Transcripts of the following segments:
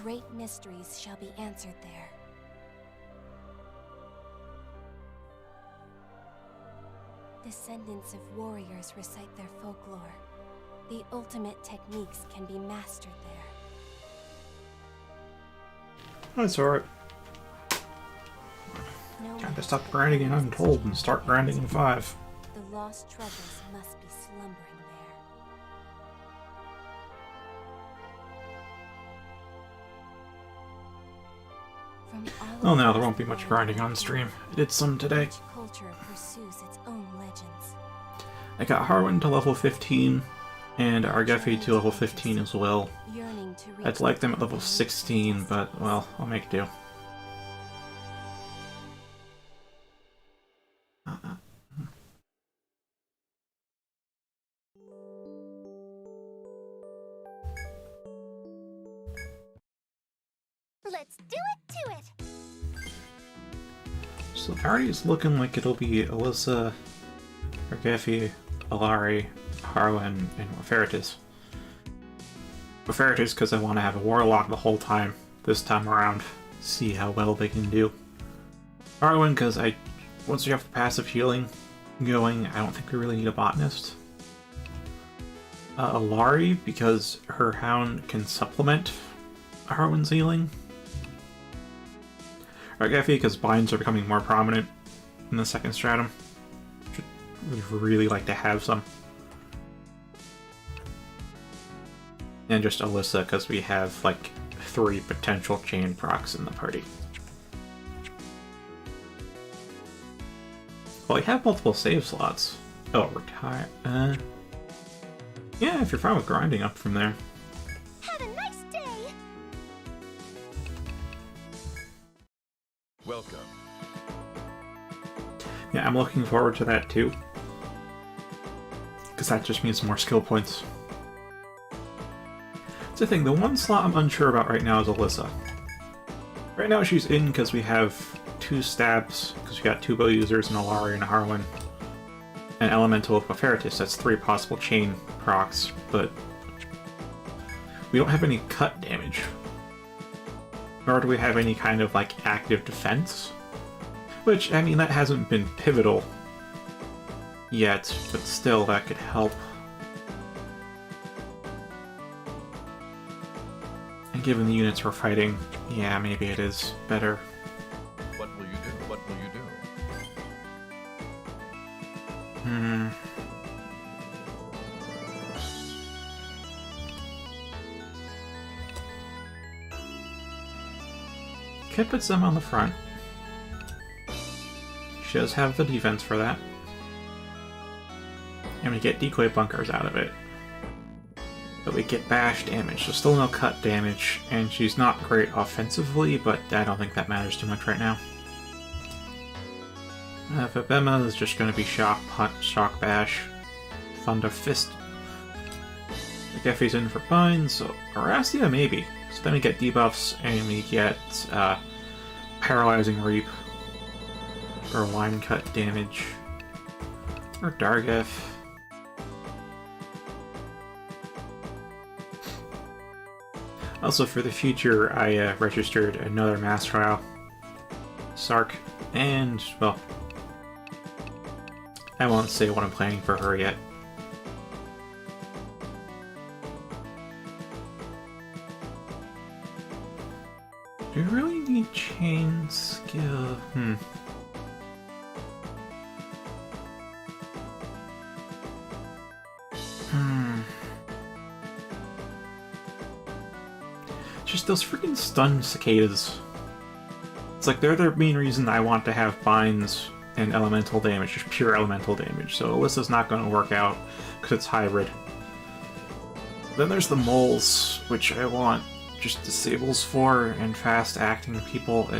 great mysteries shall be answered there. Descendants of warriors recite their folklore. The ultimate techniques can be mastered there. That's alright. Time to stop grinding in Untold and start grinding in 5. The lost treasures must be slumbering there. Oh no, there won't be much grinding on stream. I did some today. Each culture pursues its own legends. I got Harwin to level 15, and Argefi to level 15 as well. I'd like them at level 16, but, well, I'll make do. Let's do it to it! So the party is looking like it'll be Alyssa, Argefi, Alari, Harwin, and Weferitis. Weferitis because I want to have a Warlock the whole time, this time around, see how well they can do. Harwin because once we have the passive healing going, I don't think we really need a botanist. Alari because her Hound can supplement Harwin's healing. Argefi because binds are becoming more prominent in the second stratum. Would really like to have some. And just Alyssa because we have like 3 potential chain procs in the party. Well, we have multiple save slots. Oh, retire. Yeah, if you're fine with grinding up from there. Have a nice day! Welcome. Yeah, I'm looking forward to that too. Because that just means more skill points. That's the thing, the one slot I'm unsure about right now is Alyssa. Right now she's in because we have 2 stabs, because we got 2 bow users, and Alari and Harwin. And Elemental with Weferitis, that's 3 possible chain procs, but we don't have any cut damage. Nor do we have any kind of like active defense. Which, I mean, that hasn't been pivotal yet, but still that could help. And given the units we're fighting, yeah, maybe it is better. What will you do? What will you do? Could put some on the front. She does have the defense for that. And we get decoy bunkers out of it. But we get bash damage, so still no cut damage, and she's not great offensively, but I don't think that matters too much right now. Fabema is just going to be Shock Punch, Shock Bash, Thunder Fist. Geffi's in for Binds, so Arasia maybe. So then we get debuffs, and we get Paralyzing Reap, or Line Cut damage, or Dargeth. Also, for the future, I registered another mass trial, Sark, and, well, I won't say what I'm planning for her yet. Do we really need chain skill? Just those freaking stunned cicadas. It's like they're the main reason I want to have binds and elemental damage, just pure elemental damage. So Alyssa's not going to work out because it's hybrid. Then there's the moles, which I want just disables for, and fast acting people.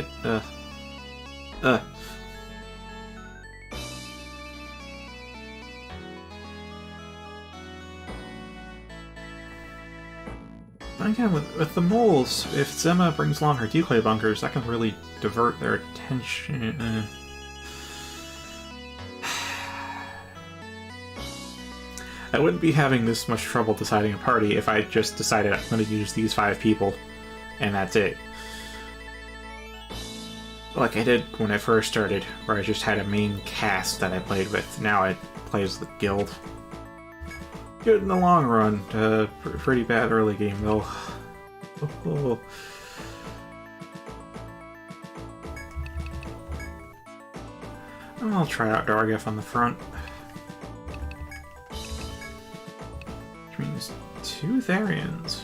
Again, with the moles, if Zema brings along her decoy bunkers, that can really divert their attention. I wouldn't be having this much trouble deciding a party if I just decided I'm going to use these 5 people and that's it. Like I did when I first started, where I just had a main cast that I played with. Now I play as the guild. Good in the long run. Pretty bad early game, though. Oh. I'll try out Dargef on the front. Which means 2 Therians.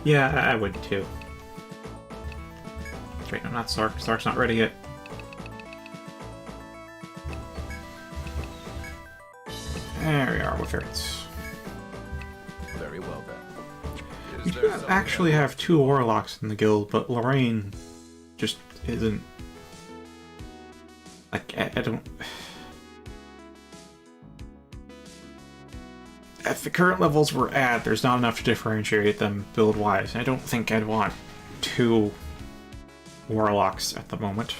Yeah, I would too. Wait, no, not Sark. Sark's not ready yet. There we are with Ferrets. Very well then. We do actually have 2 Warlocks in the guild, but Lorraine just isn't... Like, I don't... At the current levels we're at, there's not enough to differentiate them build-wise. I don't think I'd want 2 Warlocks at the moment.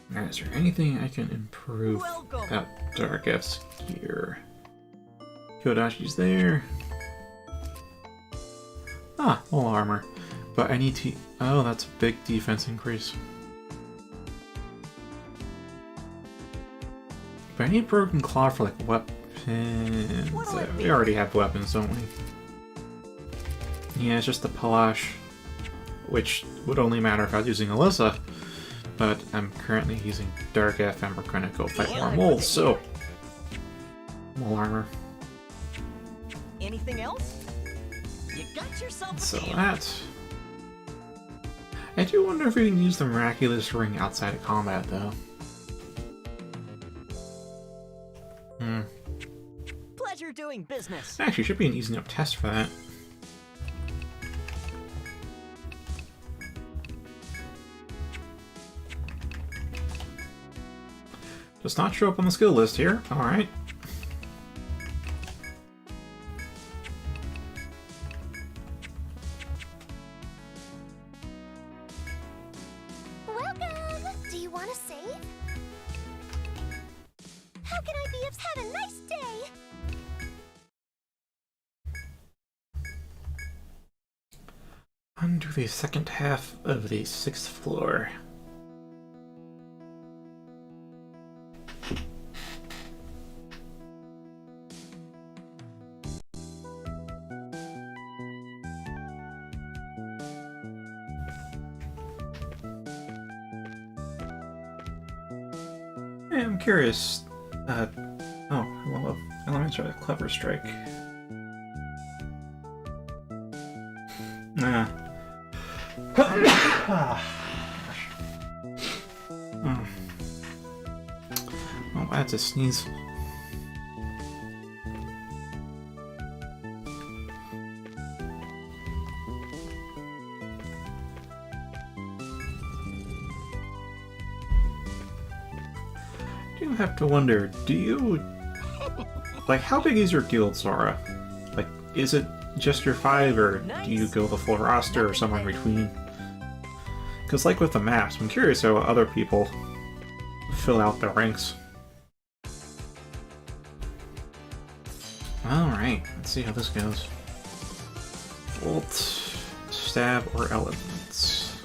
Now, is there anything I can improve about Dargef's gear? Kyodashi's there. Ah, full armor. But I need to... Oh, that's a big defense increase. But I need Broken Claw for, like, weapons. We already have weapons, don't we? Yeah, it's just the Palash, which would only matter if I was using Alyssa. But I'm currently using Dargef, and we're gonna go fight more moles, so... Mole armor. Anything else? You got yourself a So deal. that... I do wonder if we can use the Miraculous Ring outside of combat, though. Pleasure doing business. Actually, should be an easy enough test for that. Does not show up on the skill list here. Alright. Welcome! Do you want to save? How can I be of... Have a nice day! On to the second half of the 6th floor. Hey, I'm curious. Oh, I love elements are a clever strike. Nah. Oh, that's a sneeze. I do have to wonder, do you... Like, how big is your guild, Sora? Like, is it just your 5, or do you go the full roster, or somewhere in between? Because like with the maps, I'm curious how other people fill out their ranks. Alright, let's see how this goes. Bolt, stab, or elements.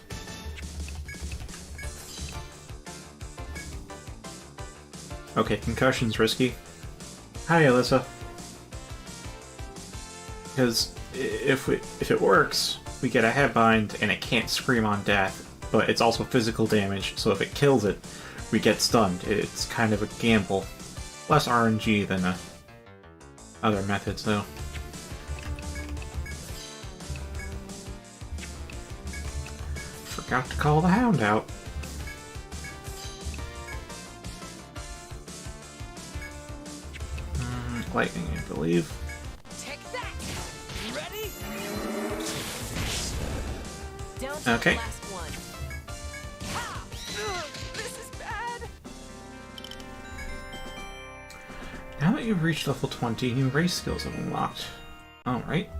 Okay, concussion's risky. Hi, Alyssa. Because if it works, we get a headbind and it can't scream on death, but it's also physical damage, so if it kills it, we get stunned. It's kind of a gamble. Less RNG than other methods, though. Forgot to call the hound out. Lightning, I believe. Take that! Ready? Down to Okay. the last one. Ha! Ugh, this is bad. Now that you've reached level 20, new race skills have unlocked. Alright.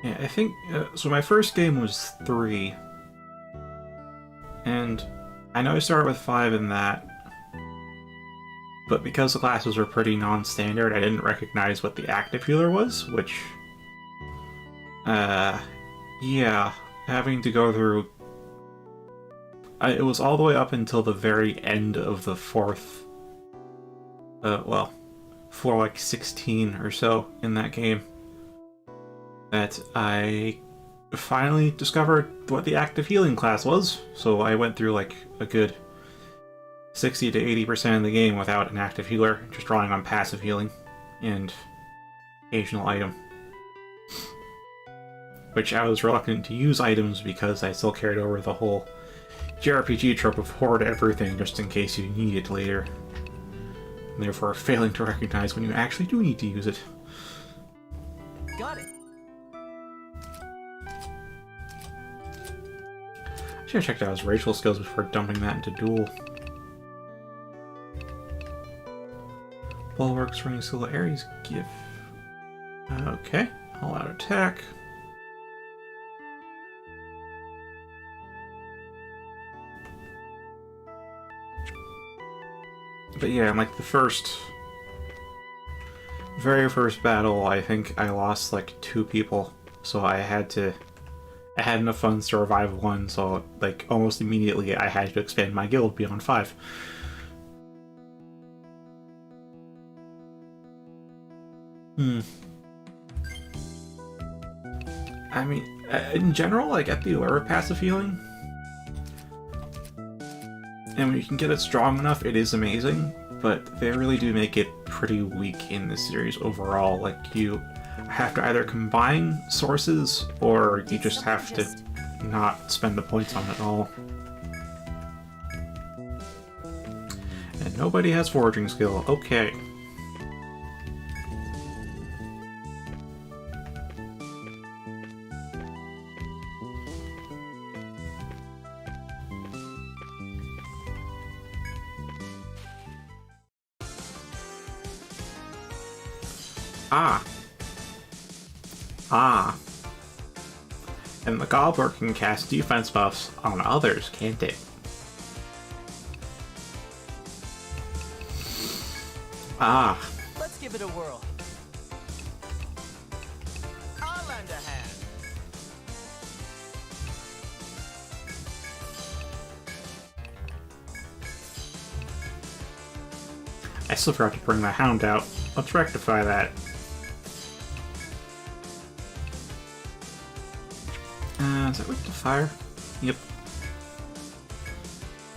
Yeah, I think... so my first game was 3. And I know I started with 5 in that. But because the classes were pretty non-standard, I didn't recognize what the active healer was, which... yeah, having to go through... it was all the way up until the very end of the 4th... well, floor like 16 or so in that game, that I finally discovered what the active healing class was. So I went through like a good 60 to 80% of the game without an active healer, just drawing on passive healing and occasional item. Which I was reluctant to use items because I still carried over the whole JRPG trope of hoard everything just in case you need it later. And therefore failing to recognize when you actually do need to use it. Got it. I should have checked out his racial skills before dumping that into Duel. Bulwarks, Ring Skill, Ares, Gift. Okay, all out attack. But yeah, like the very first battle, I think I lost like 2 people, so I had enough funds to revive 1, so like almost immediately I had to expand my guild beyond 5. I mean, in general, I get the allure of passive healing. And when you can get it strong enough, it is amazing, but they really do make it pretty weak in this series overall. Like, you have to either combine sources, or you just have to not spend the points on it at all. And nobody has foraging skill. Okay. And the Gobbler can cast defense buffs on others, can't it? Let's give it a whirl. I'll lend a hand. I still forgot to bring the Hound out. Let's rectify that. Is that weak to fire? Yep.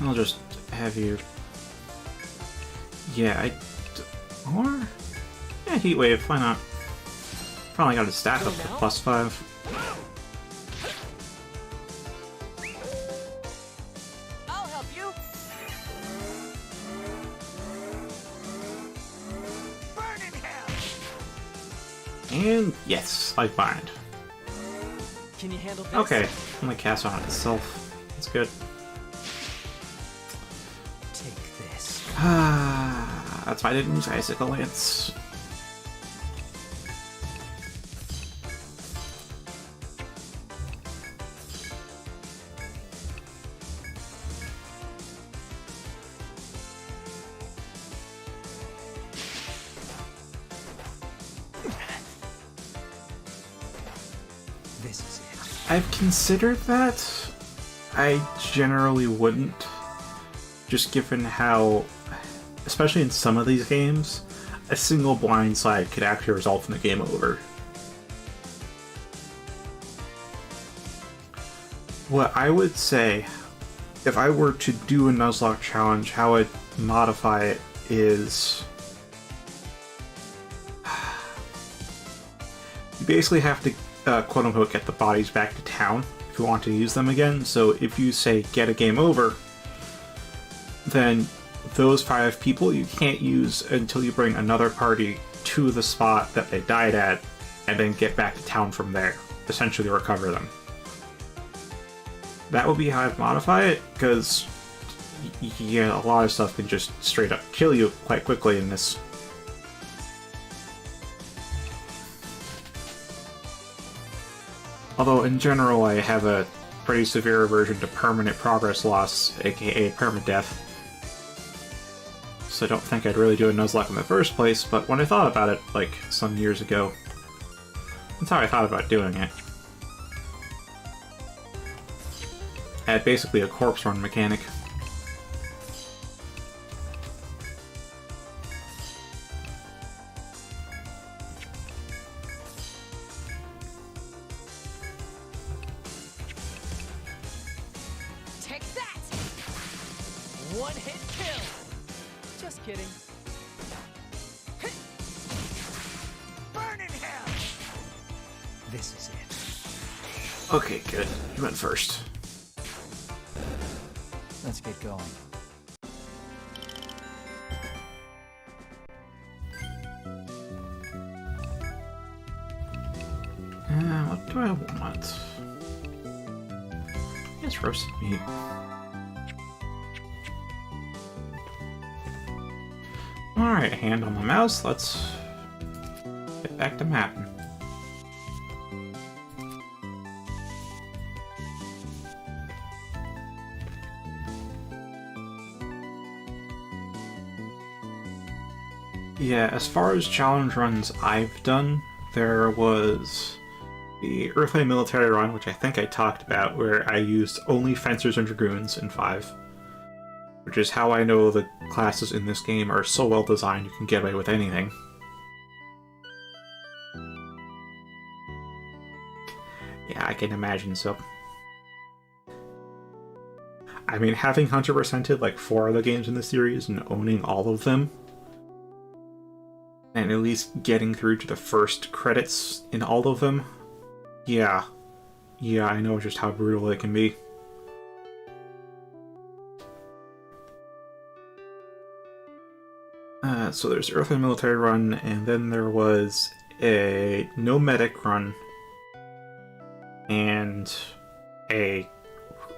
I'll just have you... Yeah, or... Yeah, Heat Wave, why not? Probably got his staff up to +5. I'll help you. Burn in hell. And yes, Life Bind. Can you handle this? Okay, only cast on itself. That's good. Take this. That's why I didn't use Icicle Lance. This is it. I've considered that. I generally wouldn't. Just given how, especially in some of these games, a single blind side could actually result in a game over. What I would say, if I were to do a Nuzlocke challenge, how I'd modify it is... You basically have to quote-unquote get the bodies back to town if you want to use them again. So if you say get a game over, then those 5 people you can't use until you bring another party to the spot that they died at and then get back to town from there, essentially recover them. That would be how I'd modify it, because yeah, a lot of stuff can just straight up kill you quite quickly in this. Although in general I have a pretty severe aversion to permanent progress loss, aka permadeath. So I don't think I'd really do a Nuzlocke in the first place, but when I thought about it, like, some years ago, that's how I thought about doing it. I had basically a corpse run mechanic. Take that! One hit kill! Just kidding. Burn in hell! This is it. Okay, good. You went first. Let's get going. What do I want? It's roasted meat. Alright, hand on the mouse, let's get back to mapping. Yeah, as far as challenge runs I've done, there was the Earthly Military run, which I think I talked about, where I used only Fencers and Dragoons in 5. Which is how I know the classes in this game are so well designed you can get away with anything. Yeah, I can imagine so. I mean, having 100%ed like 4 other games in the series and owning all of them, and at least getting through to the first credits in all of them, yeah, I know just how brutal it can be. So there's Earthly Military run, and then there was a No Medic run, and a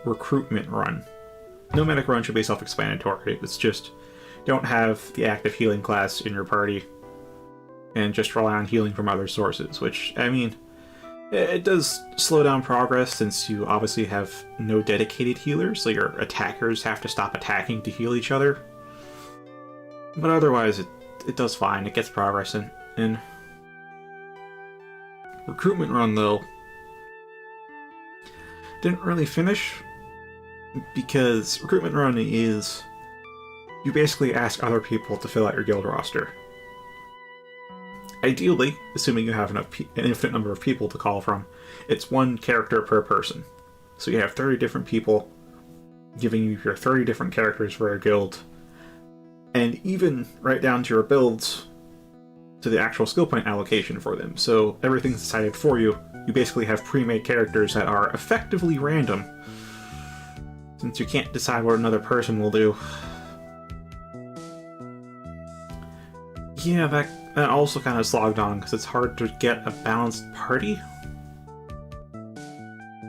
Recruitment run. No Medic run should be self-explanatory. It's just, don't have the active healing class in your party, and just rely on healing from other sources, which, I mean, it does slow down progress since you obviously have no dedicated healers, so your attackers have to stop attacking to heal each other. But otherwise, it does fine. It gets progress in. Recruitment run, though, didn't really finish, because Recruitment run is, you basically ask other people to fill out your guild roster. Ideally, assuming you have an infinite number of people to call from, it's 1 character per person. So you have 30 different people giving you your 30 different characters for a guild, and even right down to your builds, to the actual skill point allocation for them. So everything's decided for you. You basically have pre-made characters that are effectively random, since you can't decide what another person will do. Yeah, that also kind of slogged on, because it's hard to get a balanced party.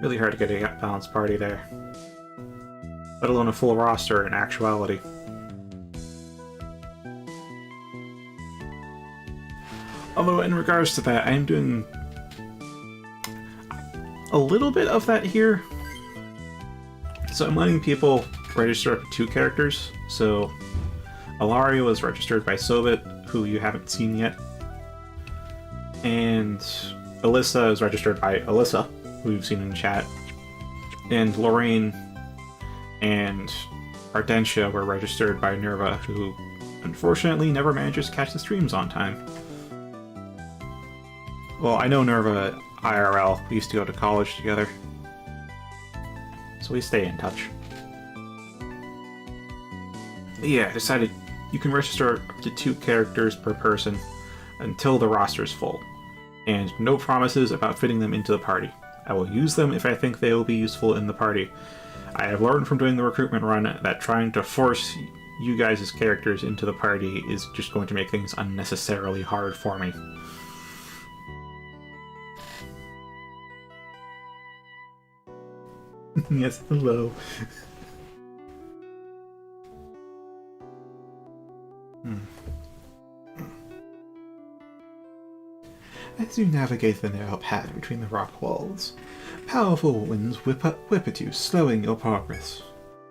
Really hard to get a balanced party there. Let alone a full roster in actuality. Although in regards to that, I'm doing a little bit of that here. So I'm letting people register up to 2 characters. So Alario is registered by Sobit, who you haven't seen yet. And Alyssa is registered by Alyssa, who you've seen in chat. And Lorraine and Ardentia were registered by Nerva, who unfortunately never manages to catch the streams on time. Well, I know Nerva IRL. We used to go to college together. So we stay in touch. But yeah, I decided you can register up to 2 characters per person until the roster's full. And no promises about fitting them into the party. I will use them if I think they will be useful in the party. I have learned from doing the recruitment run that trying to force you guys' characters into the party is just going to make things unnecessarily hard for me. Yes, hello. as you navigate the narrow path between the rock walls. Powerful winds whip at you, slowing your progress.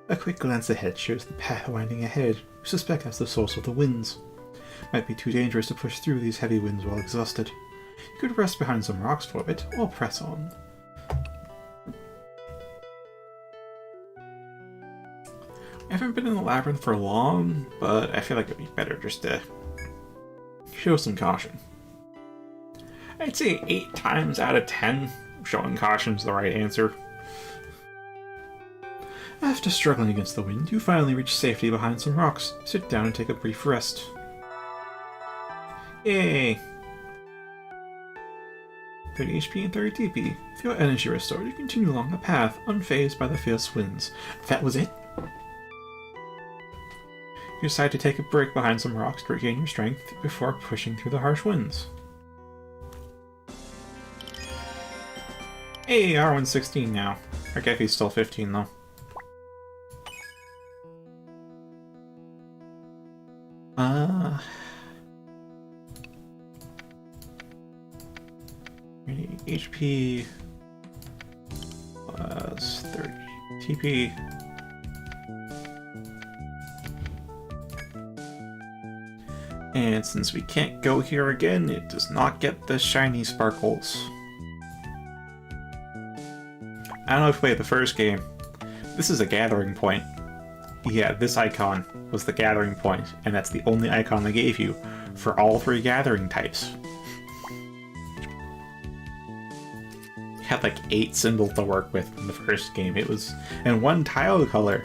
A quick glance ahead shows the path winding ahead. You suspect that's the source of the winds. Might be too dangerous to push through these heavy winds while exhausted. You could rest behind some rocks for a bit, or press on. I haven't been in the labyrinth for long, but I feel like it'd be better just to show some caution. I'd say 8 times out of 10, showing caution's the right answer. After struggling against the wind, you finally reach safety behind some rocks. Sit down and take a brief rest. Yay! 30 HP and 30 TP. With your energy restored, you continue along the path, unfazed by the fierce winds. That was it? You decide to take a break behind some rocks to regain your strength before pushing through the harsh winds. Hey, R1's 16 now. Our Geffy's still 15 though. HP plus 30 TP. And since we can't go here again, it does not get the shiny sparkles. I don't know if you played the first game. This is a gathering point. Yeah, this icon was the gathering point, and that's the only icon they gave you for all 3 gathering types. You had like 8 symbols to work with in the first game. It was and 1 tile color.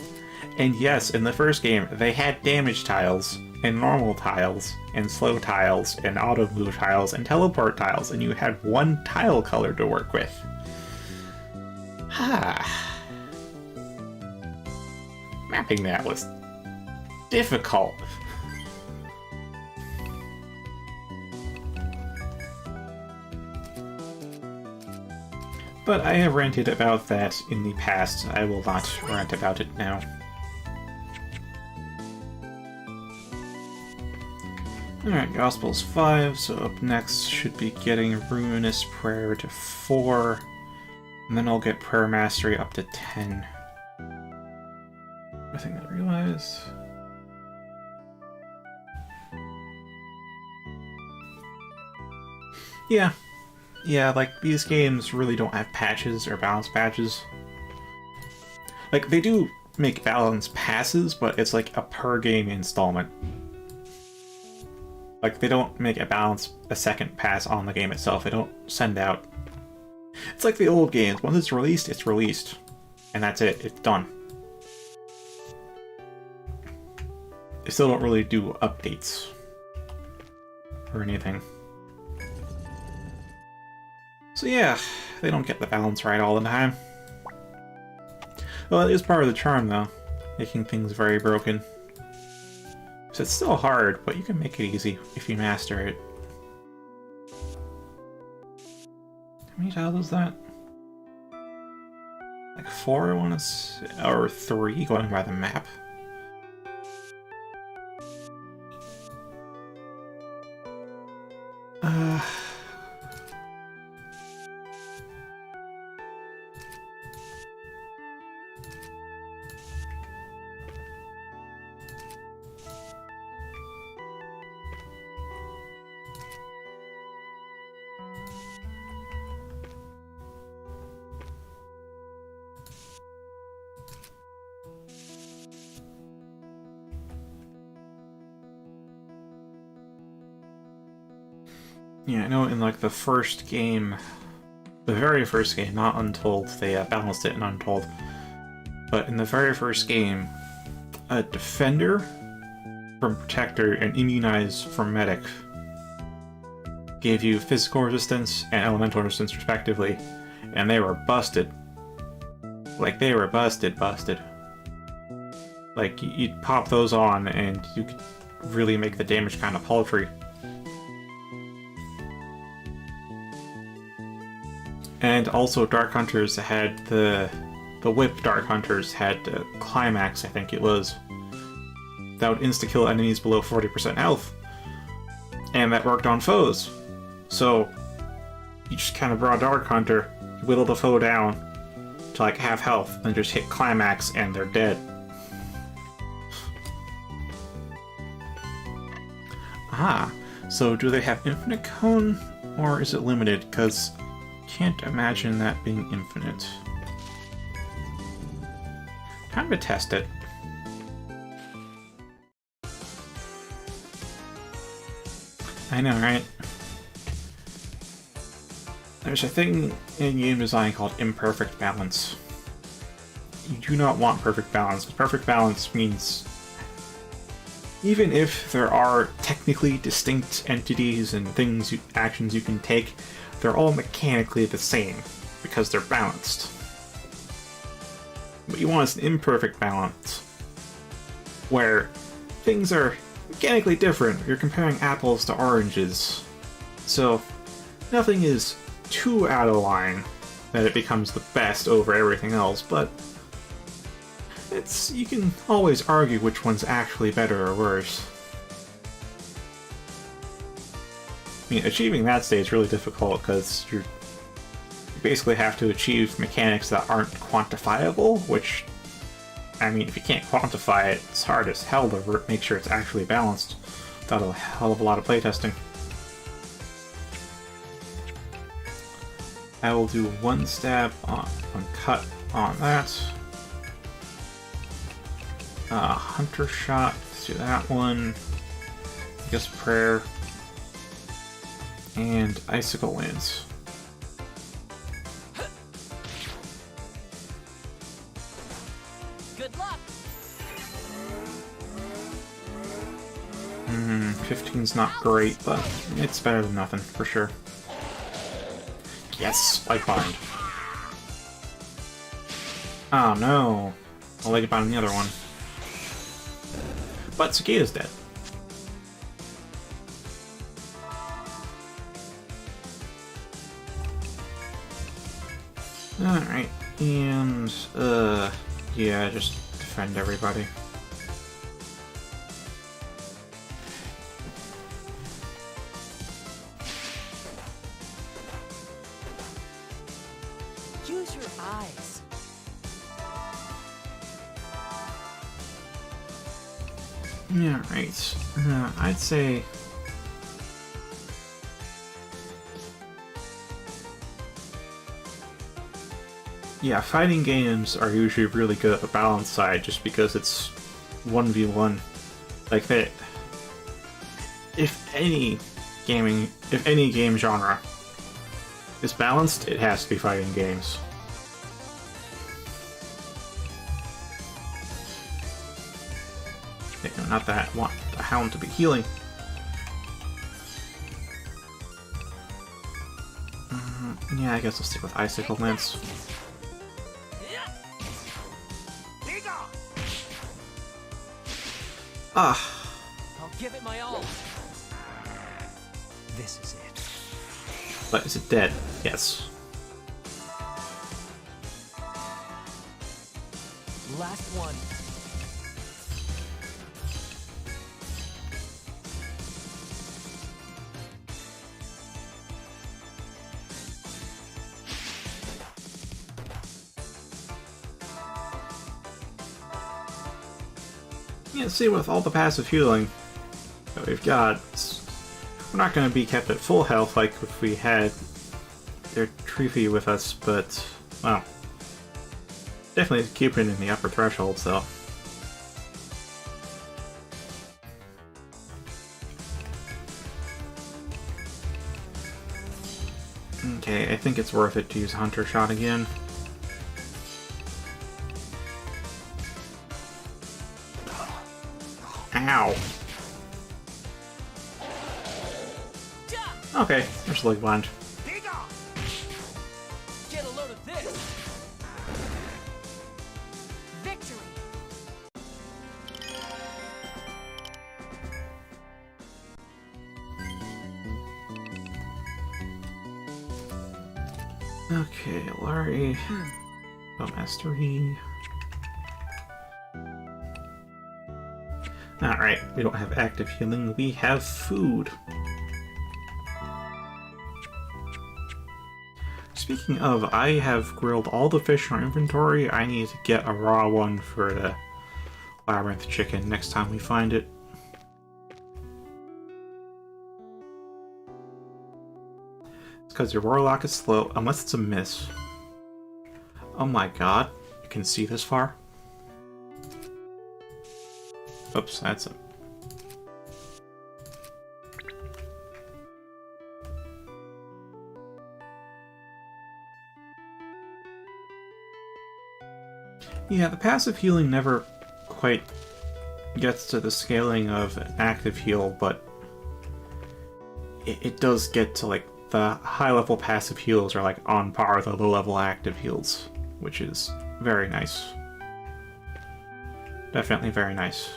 And yes, in the first game, they had damage tiles, and normal tiles, and slow tiles, and auto move tiles, and teleport tiles, and you had 1 tile color to work with. Mapping that was difficult. But I have ranted about that in the past. I will not rant about it now. Alright, Gospels 5, so up next should be getting Ruinous Prayer to 4, and then I'll get Prayer Mastery up to 10. I think I realized. Yeah, like, these games really don't have patches or balance patches. Like, they do make balance passes, but it's like a per-game installment. Like, they don't make a second pass on the game itself. They don't send out... It's like the old games. Once it's released. And that's it. It's done. They still don't really do updates. Or anything. So yeah, they don't get the balance right all the time. Well, it is part of the charm, though. Making things very broken. So it's still hard, but you can make it easy if you master it. How many tiles is that? Like 4, I want to say, or 3, going by the map. Yeah, I know in like the first game, the very first game, not Untold, they balanced it in Untold, but in the very first game, a Defender from Protector and Immunize from Medic gave you physical resistance and elemental resistance respectively, and they were busted. Like, they were busted. Like, you'd pop those on and you could really make the damage kind of paltry. And also Dark Hunters had the whip Dark Hunters had Climax, I think it was. That would insta-kill enemies below 40% health. And that worked on foes. So, you just kind of draw a Dark Hunter, whittle the foe down to like half health, and just hit climax and they're dead. Ah, so do they have infinite cone, or is it limited? Because can't imagine that being infinite. Time to test it. I know, right? There's a thing in game design called imperfect balance. You do not want perfect balance. Perfect balance means even if there are technically distinct entities and things, actions you can take, they're all mechanically the same because they're balanced. What you want is an imperfect balance where things are mechanically different. You're comparing apples to oranges. So nothing is too out of line that it becomes the best over everything else, but you can always argue which one's actually better or worse. I mean, achieving that state is really difficult because you basically have to achieve mechanics that aren't quantifiable, which, I mean, if you can't quantify it, it's hard as hell to make sure it's actually balanced without a hell of a lot of playtesting. I will do one stab on one cut on that. Hunter shot, let's do that one. I guess prayer. And icicle winds. Good luck. 15's not great, but it's better than nothing, for sure. Yes, Light Bind. Oh no. I'll Light Bind on the other one. But Cicada's dead. Alright, and, yeah, just defend everybody. Use your eyes. Yeah, right. I'd say... Yeah, fighting games are usually really good at the balance side just because it's 1v1. Like, that. If any game genre is balanced, it has to be fighting games. Okay, no, not that. I want the Hound to be healing. Yeah, I guess I'll stick with Icicle Lance. Ah. I'll give it my all. This is it. But is it dead? Yes. Last one. Yeah, see, with all the passive healing that we've got, we're not going to be kept at full health like if we had their Treefy with us, but, well, definitely keep it in the upper thresholds, though. Okay, I think it's worth it to use Hunter Shot again. Ow. Okay, there's Leg Blind. Get a load of this. Victory. Okay, Larry. Mastery. Alright, we don't have active healing, we have food. speaking of, I have grilled all the fish in our inventory. I need to get a raw one for the labyrinth chicken next time we find it. It's because your warlock is slow, unless it's a miss. Oh my god, you can see this far? Oops, that's it. Yeah, the passive healing never quite gets to the scaling of an active heal, but it does get to, like, the high-level passive heals are, like, on par with the low-level active heals, which is very nice. Definitely very nice.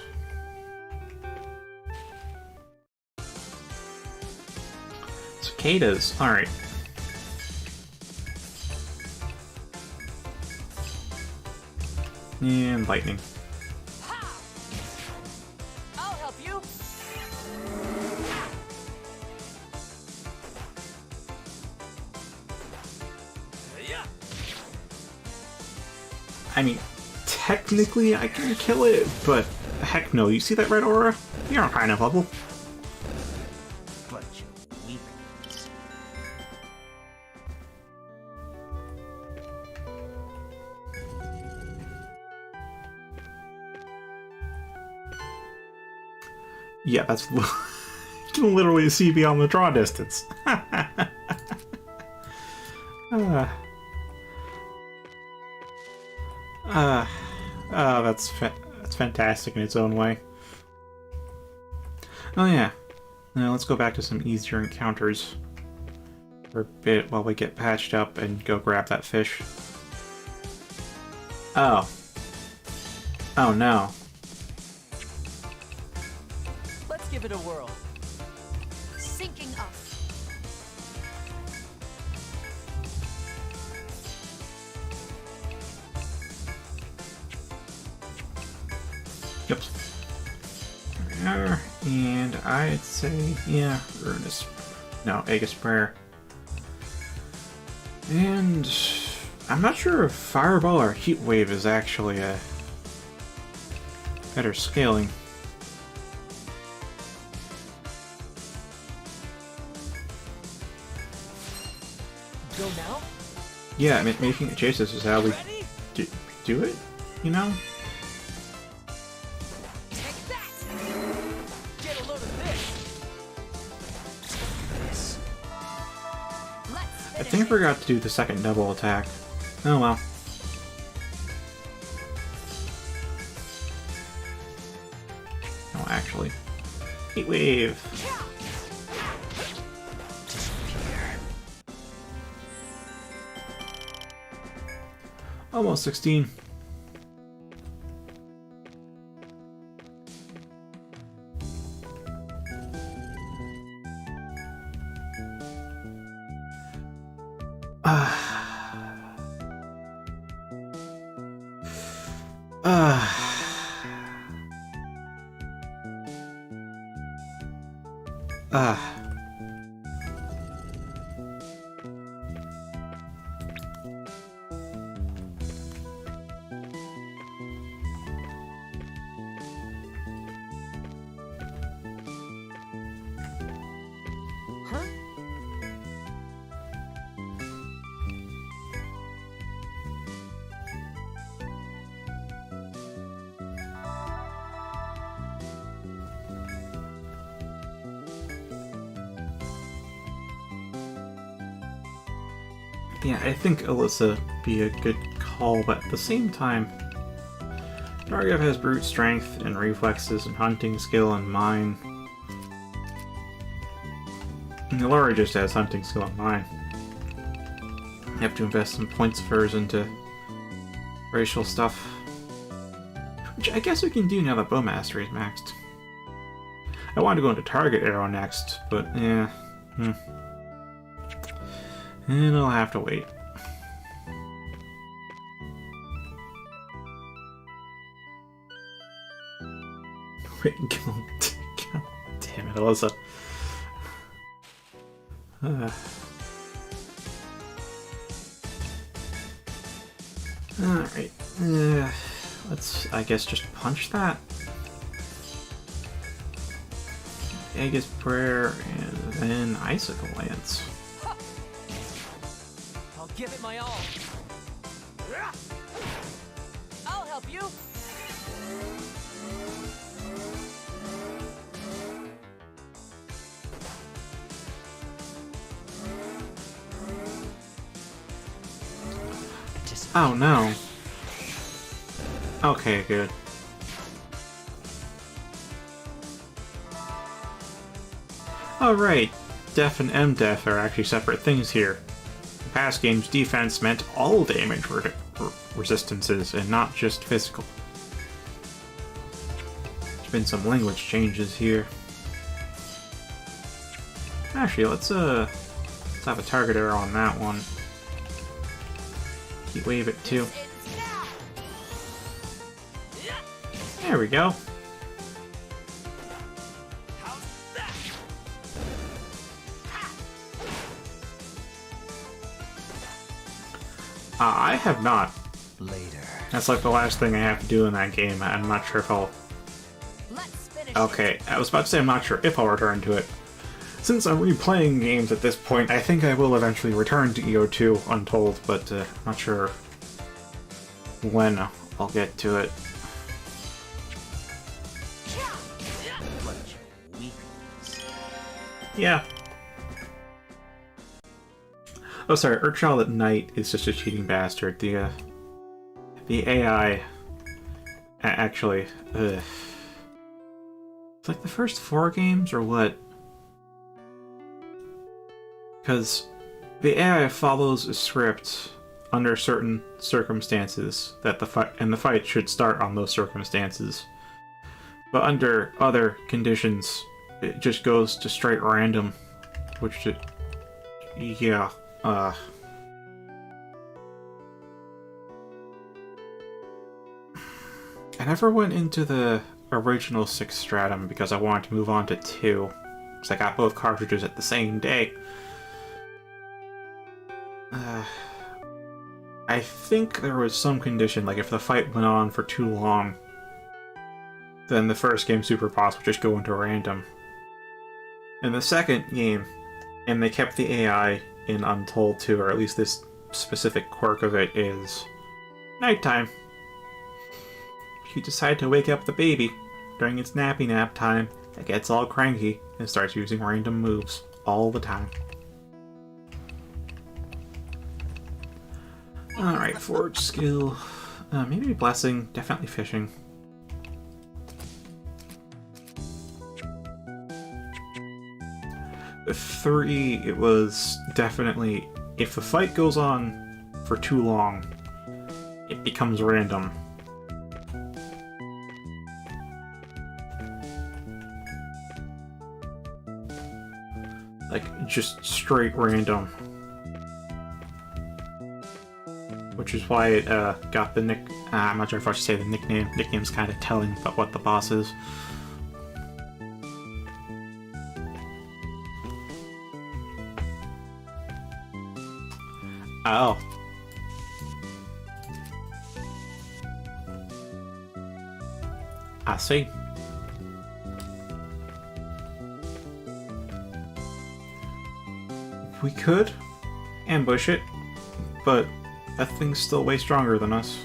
Cicadas, alright. And lightning. I'll help you. Yeah. I mean, technically I can kill it, but heck no. You see that red aura? You're on high enough level. Bunch of weaklings. Yeah, that's you can literally see beyond the draw distance. That's fantastic in its own way. Oh yeah, now let's go back to some easier encounters for a bit while we get patched up and go grab that fish. Oh. Oh no. Let's give it a whirl. Syncing up. Yep. And I'd say, yeah, Earnest. No, Aegis Prayer. And I'm not sure if Fireball or Heat Wave is actually a better scaling. Go now? Yeah, I mean, making it chases is how we Ready? do it, you know? Take that! Get a load of this! I think I forgot to do the second double attack. Oh well. No, actually. Heat Wave! Almost 16. Huh? Yeah, I think Alyssa be a good call, but at the same time, Nargav has brute strength and reflexes and hunting skill and mine. And Laura just has hunting skill and mine. You have to invest some points of hers into racial stuff. Which I guess we can do now that Bow Mastery is maxed. I wanted to go into Target Arrow next, but yeah. And I'll have to wait. Wait, God damn it, Alyssa. Alright. Let's, I guess, just punch that. Aegis Prayer, and then Icicle Lance. I'll give it my all. I'll help you. Oh no. Okay, good. Alright, Def and MDef are actually separate things here. In past games, defense meant all damage resistances and not just physical. There's been some language changes here. Actually, let's have a target error on that one. Heat wave it too. There we go. I have not. Later. That's like the last thing I have to do in that game. I'm not sure if I'll... Let's finish Okay, I was about to say I'm not sure if I'll return to it. Since I'm replaying games at this point, I think I will eventually return to EO2 Untold, but I'm not sure when I'll get to it. Yeah. Oh, sorry, Earthchild at Night is just a cheating bastard. The AI... Actually, it's like the first 4 games, or what? Because the AI follows a script under certain circumstances that the fight should start on those circumstances. But under other conditions, it just goes to straight random, which yeah, I never went into the original 6 Stratum because I wanted to move on to 2. Because I got both cartridges at the same day. I think there was some condition, like if the fight went on for too long, then the first game Super Boss would just go into random. In the second game, and they kept the AI in Untold 2, or at least this specific quirk of it is nighttime. If you decide to wake up the baby during its nappy nap time, it gets all cranky and starts using random moves all the time. Alright, Forge skill. Maybe Blessing, definitely Fishing. The 3, it was definitely, if the fight goes on for too long, it becomes random. Like, just straight random. Which is why it got the I'm not sure if I should say the nickname. Nickname's kind of telling about what the boss is. Oh. I see. We could ambush it, but that thing's still way stronger than us.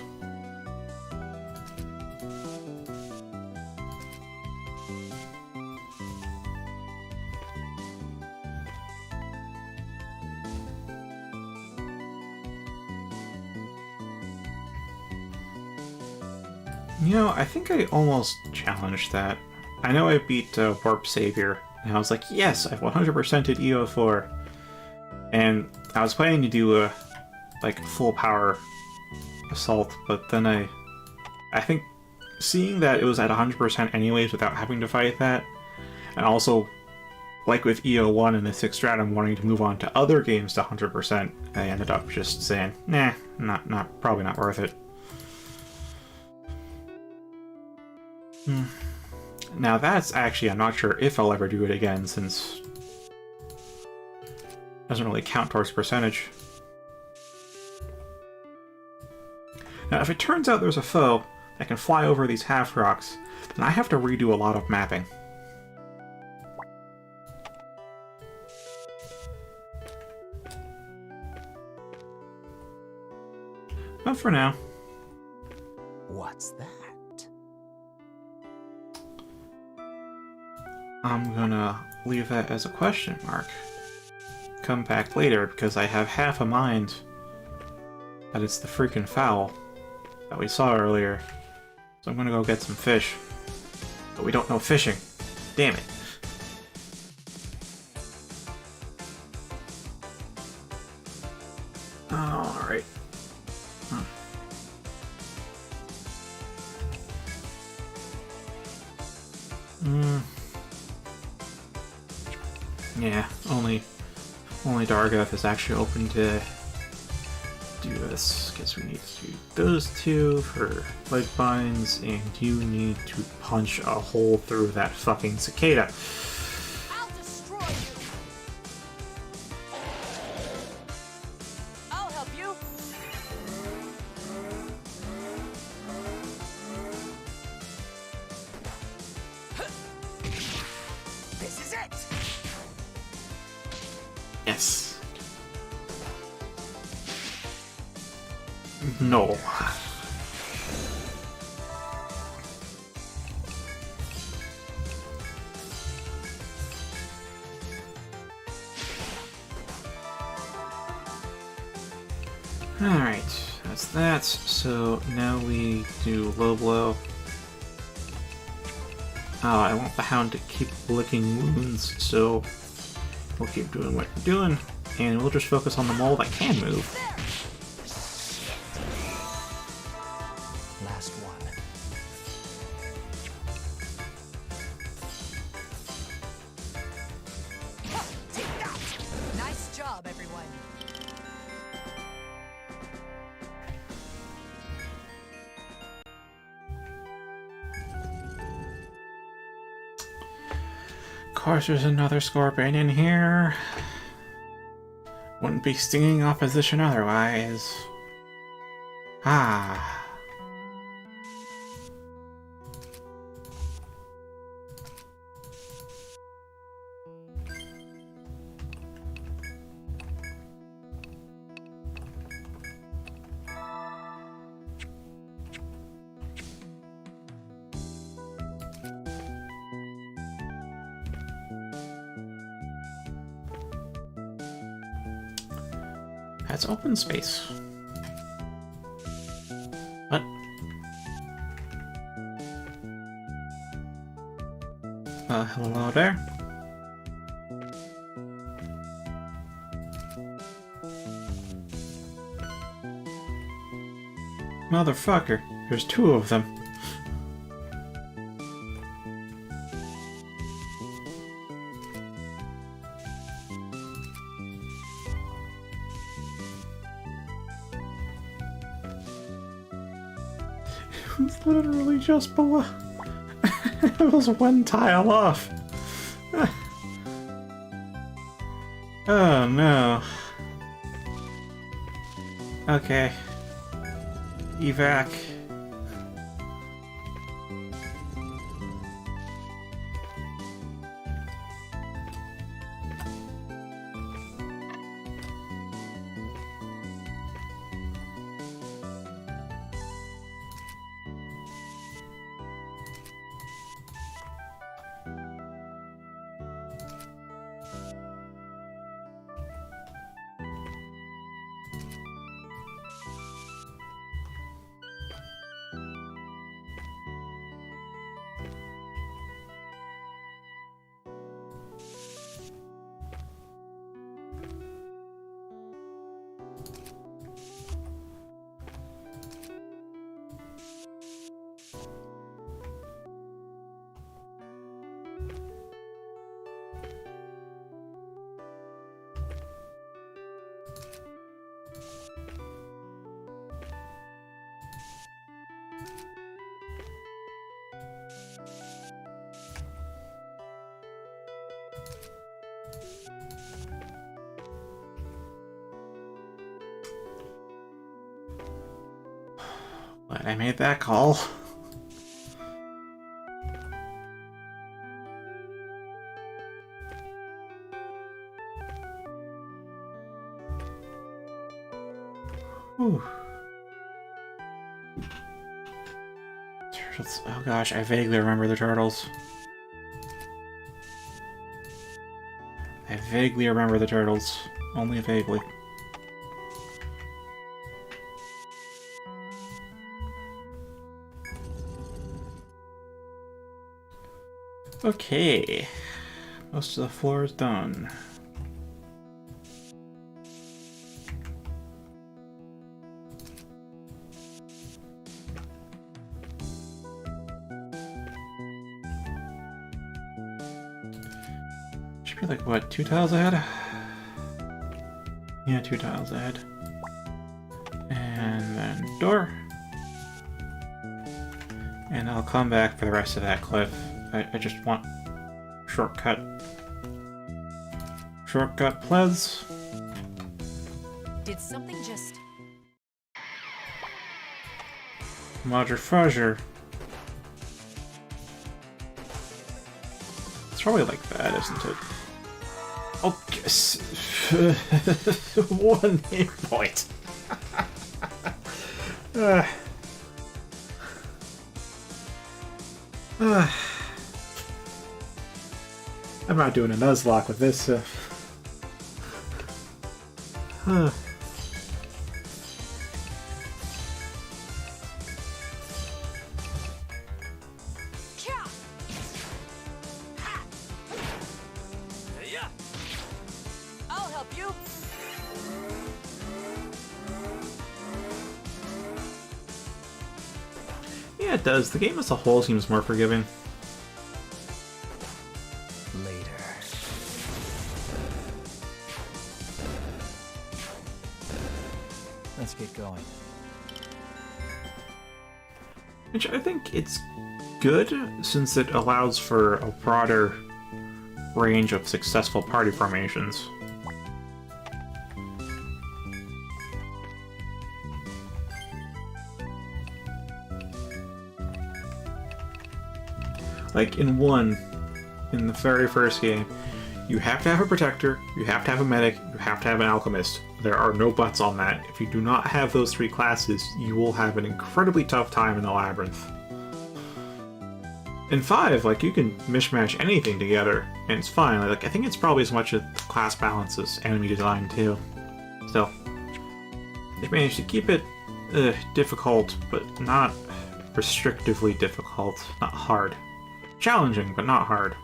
You know, I think I almost challenged that. I know I beat Warp Savior, and I was like, yes, I've 100%ed EO4. And I was planning to do a like full power assault, but then I think seeing that it was at 100% anyways without having to fight that, and also like with EO1 and the 6th Stratum wanting to move on to other games to 100%, I ended up just saying, nah, probably not worth it. Now that's actually, I'm not sure if I'll ever do it again, since it doesn't really count towards percentage. Now, if it turns out there's a foe that can fly over these half rocks, then I have to redo a lot of mapping. But for now, What's that? I'm gonna leave that as a question mark. Come back later, because I have half a mind that it's the freaking fowl that we saw earlier. So I'm gonna go get some fish. But we don't know fishing. Damn it. Alright. Yeah, only Dargoth is actually open to do this. Guess we need to do those two for leg binds, and you need to punch a hole through that fucking cicada. I'll destroy you. I'll help you. This is it! Yes. No. Alright, that's that. So now we do low blow. I want the hound to keep licking wounds, so we'll keep doing what we're doing, and we'll just focus on the mole that can move. Last one. Take that. Nice job, everyone. Of course, there's another scorpion in here. Wouldn't be stinging opposition otherwise. Ah. That's open space. What? Hello there? Motherfucker, there's two of them. It was literally just below. It was one tile off. Oh no. Okay. Evac. But I made that call. Whew. Turtles. Oh gosh, I vaguely remember the turtles. I vaguely remember the turtles. Only vaguely. Okay. Most of the floor is done. Should be like, what, 2 tiles ahead? Yeah, 2 tiles ahead. And then door. And I'll come back for the rest of that cliff. I just want shortcut. Shortcut, please. Did something just... Roger Fudger. It's probably like that, isn't it? Oh, yes. 1 hit point. I'm not doing a Nuzlocke with this. I'll help you. Yeah, it does. The game as a whole seems more forgiving. Later. Let's get going. Which I think it's good, since it allows for a broader range of successful party formations. Like in the very first game, you have to have a protector, you have to have a medic, you have to have an alchemist. There are no buts on that. If you do not have those 3 classes, you will have an incredibly tough time in the labyrinth. In 5, like, you can mishmash anything together, and it's fine. Like, I think it's probably as much a class balance as enemy design, too. Still, they managed to keep it difficult, but not restrictively difficult. Not hard. Challenging, but not hard.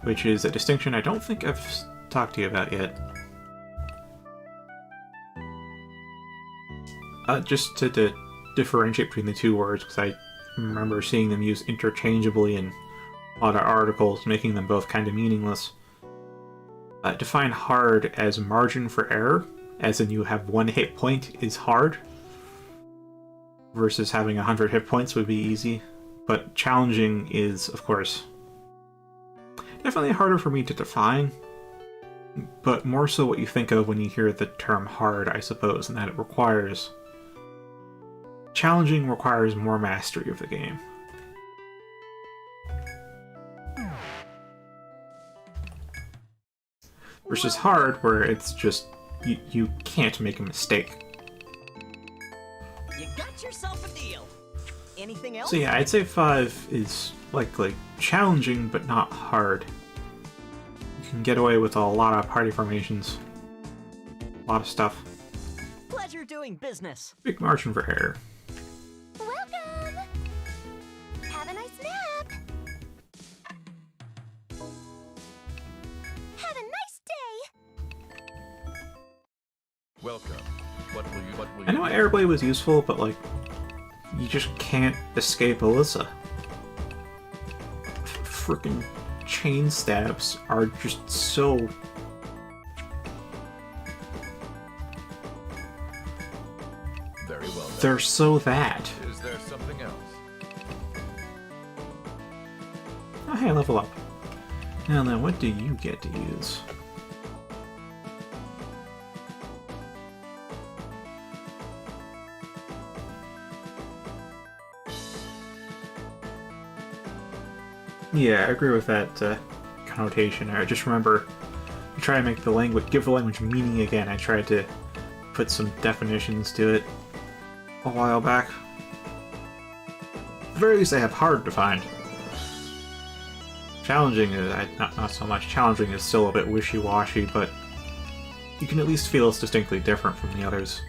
Which is a distinction I don't think I've talked to you about yet. Just to differentiate between the 2 words, because I remember seeing them used interchangeably in a lot of articles, making them both kind of meaningless. Define hard as margin for error, as in you have 1 hit point is hard, versus having 100 hit points would be easy. But challenging is, of course, definitely harder for me to define, but more so what you think of when you hear the term hard, I suppose, and that it requires... Challenging requires more mastery of the game. Versus hard, where it's just, you can't make a mistake. You got yourself a deal. Anything else? So yeah, I'd say 5 is like challenging, but not hard. You can get away with a lot of party formations. A lot of stuff. Pleasure doing business. Big margin for error. Welcome! Have a nice nap! Have a nice day! Welcome. What will you I know Airblade was useful, but like, you just can't escape Alyssa. Frickin' chain stabs are just so... Very well then. They're so that. Is there something else? Oh hey, level up. Now then, what do you get to use? Yeah, I agree with that connotation. I just remember to try to make the language, give the language meaning again. I tried to put some definitions to it a while back. At the very least, I have hard to find. Challenging is not so much. Challenging is still a bit wishy-washy, but you can at least feel it's distinctly different from the others.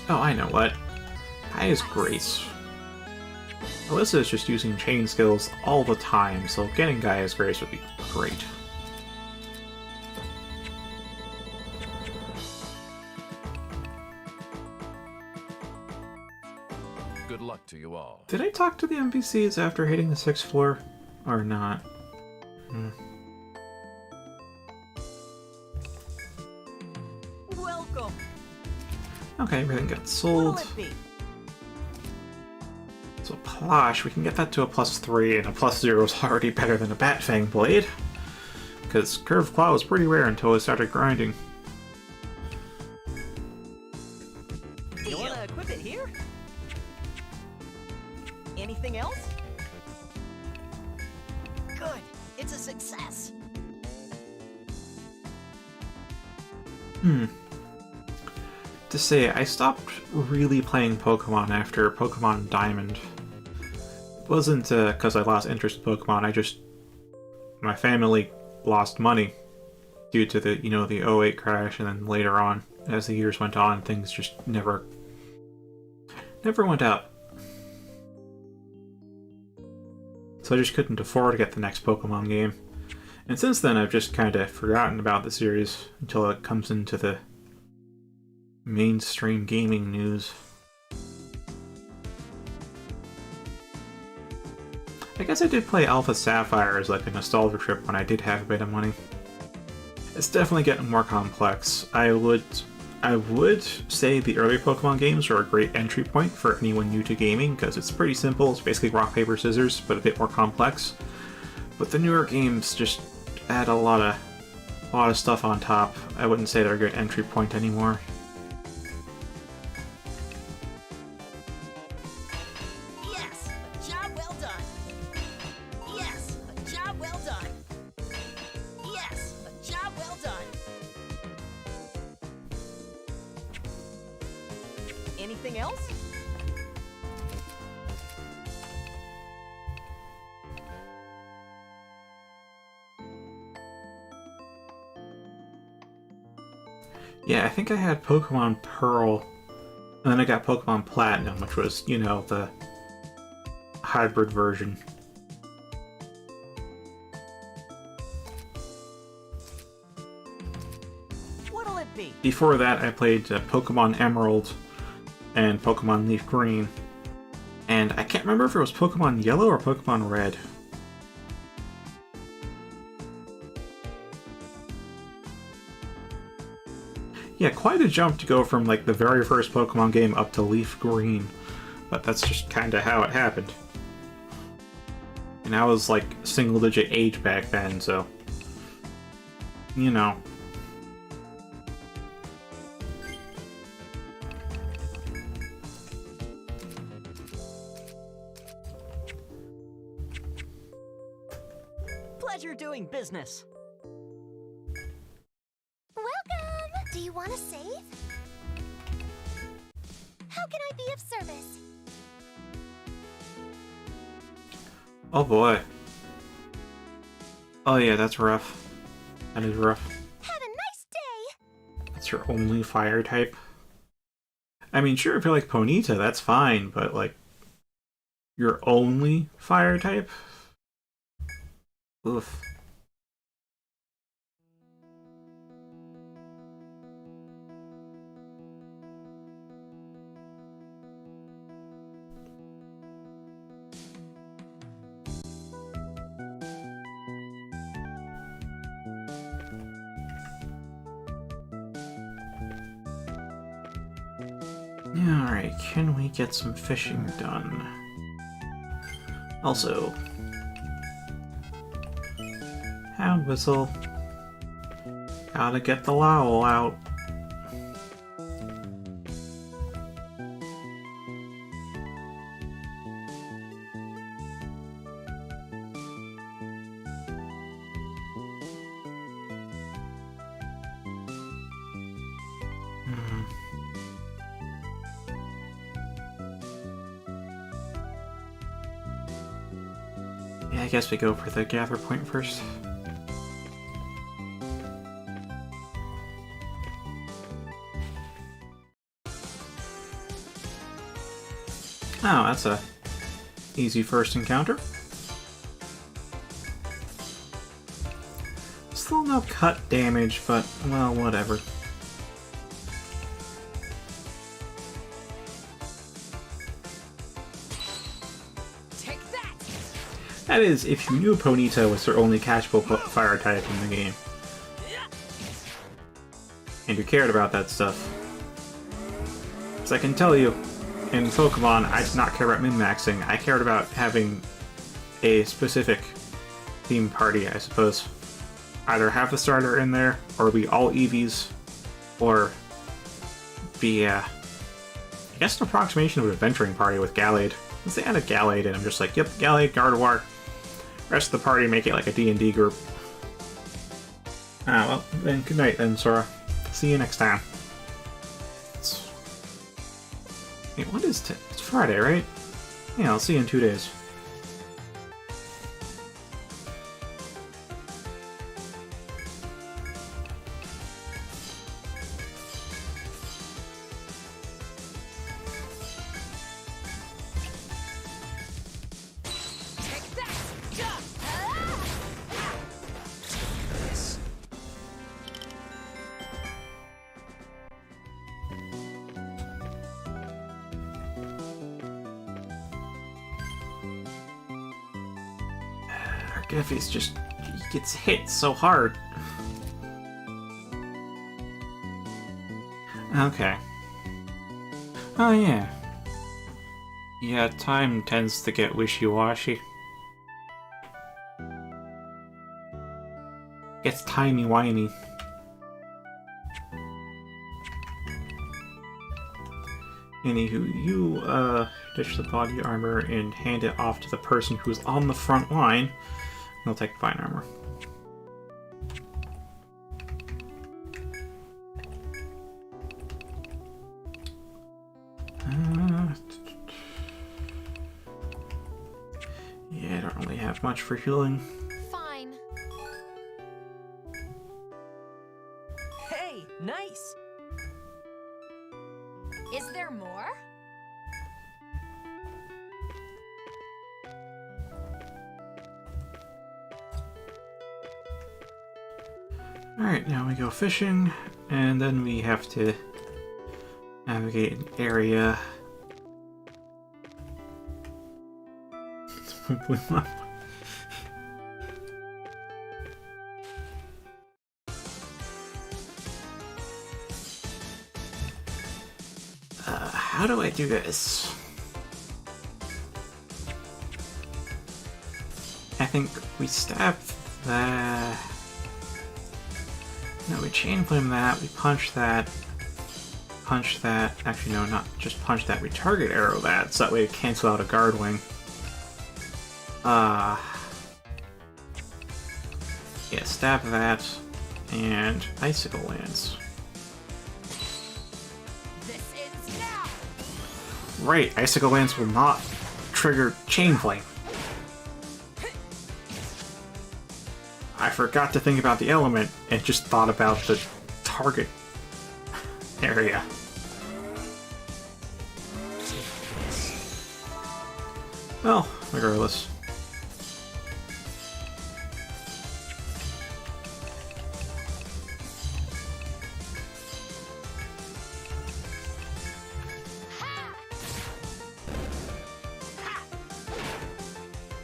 Oh, I know what. Highest Grace. Alyssa is just using chain skills all the time, so getting Gaia's Grace would be great. Good luck to you all. Did I talk to the NPCs after hitting the 6th floor? Or not? Welcome. Okay, everything got What'll sold. it be? So Plosh, we can get that to a +3, and a +0 is already better than a Bat Fang Blade. Because Curved Claw was pretty rare until I started grinding. You wanna equip it here? Anything else? Good. It's a success. To say, I stopped really playing Pokemon after Pokemon Diamond. It wasn't because I lost interest in Pokemon, my family lost money due to the, the '08 crash, and then later on, as the years went on, things just never went up. So I just couldn't afford to get the next Pokemon game. And since then, I've just kind of forgotten about the series until it comes into the mainstream gaming news. I guess I did play Alpha Sapphire as like a nostalgia trip when I did have a bit of money. It's definitely getting more complex. I would say the earlier Pokemon games are a great entry point for anyone new to gaming because it's pretty simple. It's basically rock, paper, scissors, but a bit more complex. But the newer games just add a lot of stuff on top. I wouldn't say they're a good entry point anymore. Yes, a job well done. Yes, a job well done. Yes, a job well done. Anything else? Yeah, I think I had Pokemon Pearl, and then I got Pokemon Platinum, which was, the hybrid version. What'll it be? Before that, I played Pokemon Emerald and Pokemon Leaf Green, and I can't remember if it was Pokemon Yellow or Pokemon Red. Yeah, quite a jump to go from like the very first Pokemon game up to Leaf Green, but that's just kind of how it happened. And I was like single-digit age back then, so Pleasure doing business. Welcome! Do you want to save? How can I be of service? Oh boy. Oh yeah, that's rough. That is rough. Have a nice day! That's your only fire type? I mean, sure, if you're like Ponyta, that's fine, but like, your only fire type? Oof. Alright, can we get some fishing done? Also, Hound Whistle. Gotta get the Lowl out. Yeah, I guess we go for the gather point first. Oh, that's a easy first encounter. Still no cut damage, but, well, whatever. Take that! That is, if you knew Ponyta was their only catchable fire type in the game. And you cared about that stuff. Because I can tell you, in Pokemon, I did not care about min-maxing. I cared about having a specific theme party, I suppose. Either have the starter in there, or be all Eevees, or be, I guess an approximation of an adventuring party with Gallade. Once they added Gallade, and I'm just like, yep, Gallade, Gardevoir. Rest of the party, make it like a D&D group. Ah, well, then good night then, Sora. See you next time. Wait, what is it? It's Friday, right? Yeah, I'll see you in 2 days. Take that! Ja! Geffy's just, he gets hit so hard. Okay. Oh yeah. Yeah, time tends to get wishy-washy. Gets timey-wimey. Anywho, you, ditch the body armor and hand it off to the person who's on the front line. He'll take fine armor. Yeah, I don't really have much for healing. Fine. Hey, nice! Is there more? Alright, now we go fishing, and then we have to navigate an area. How do I do this? I think we stab that. No, we chain flame that, we punch that. Punch that. Actually, no, not just punch that. We target arrow that, so that way we cancel out a guard wing. Yeah, stab that, and icicle lance. This ends now! Right, icicle lance will not trigger chain flame. I forgot to think about the element and just thought about the target area. Well, regardless.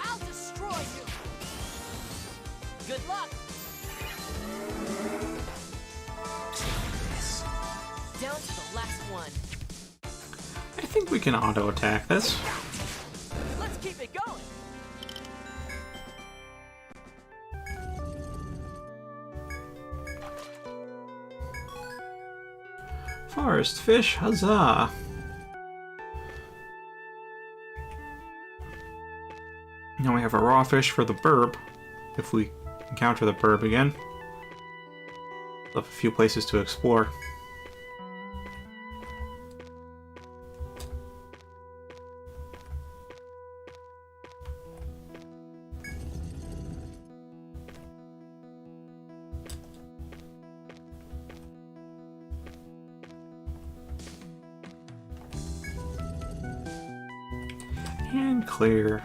I'll destroy you! Good luck! Down to the last one. I think we can auto-attack this. Let's keep it going! Forest fish, huzzah! Now we have a raw fish for the burb, if we encounter the burb again. We'll have a few places to explore. And clear.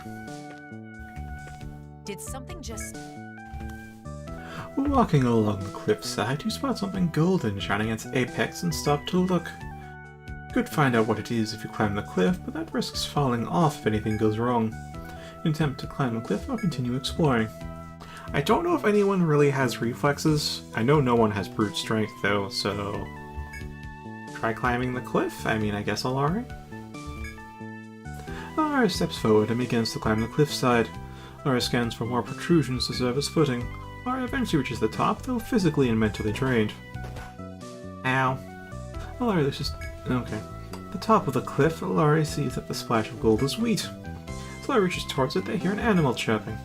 Did something just... Walking along the cliffside, you spot something golden shining its apex and stop to look. You could find out what it is if you climb the cliff, but that risks falling off if anything goes wrong. You attempt to climb the cliff or continue exploring. I don't know if anyone really has reflexes. I know no one has brute strength though, so... Try climbing the cliff? I mean, I guess Alari? Alari steps forward and begins to climb the cliffside. Alari scans for more protrusions to serve as footing. Alari eventually reaches the top, though physically and mentally drained. Ow. Alari, this is... okay. At the top of the cliff, Alari sees that the splash of gold is wheat. As Alari reaches towards it, they hear an animal chirping.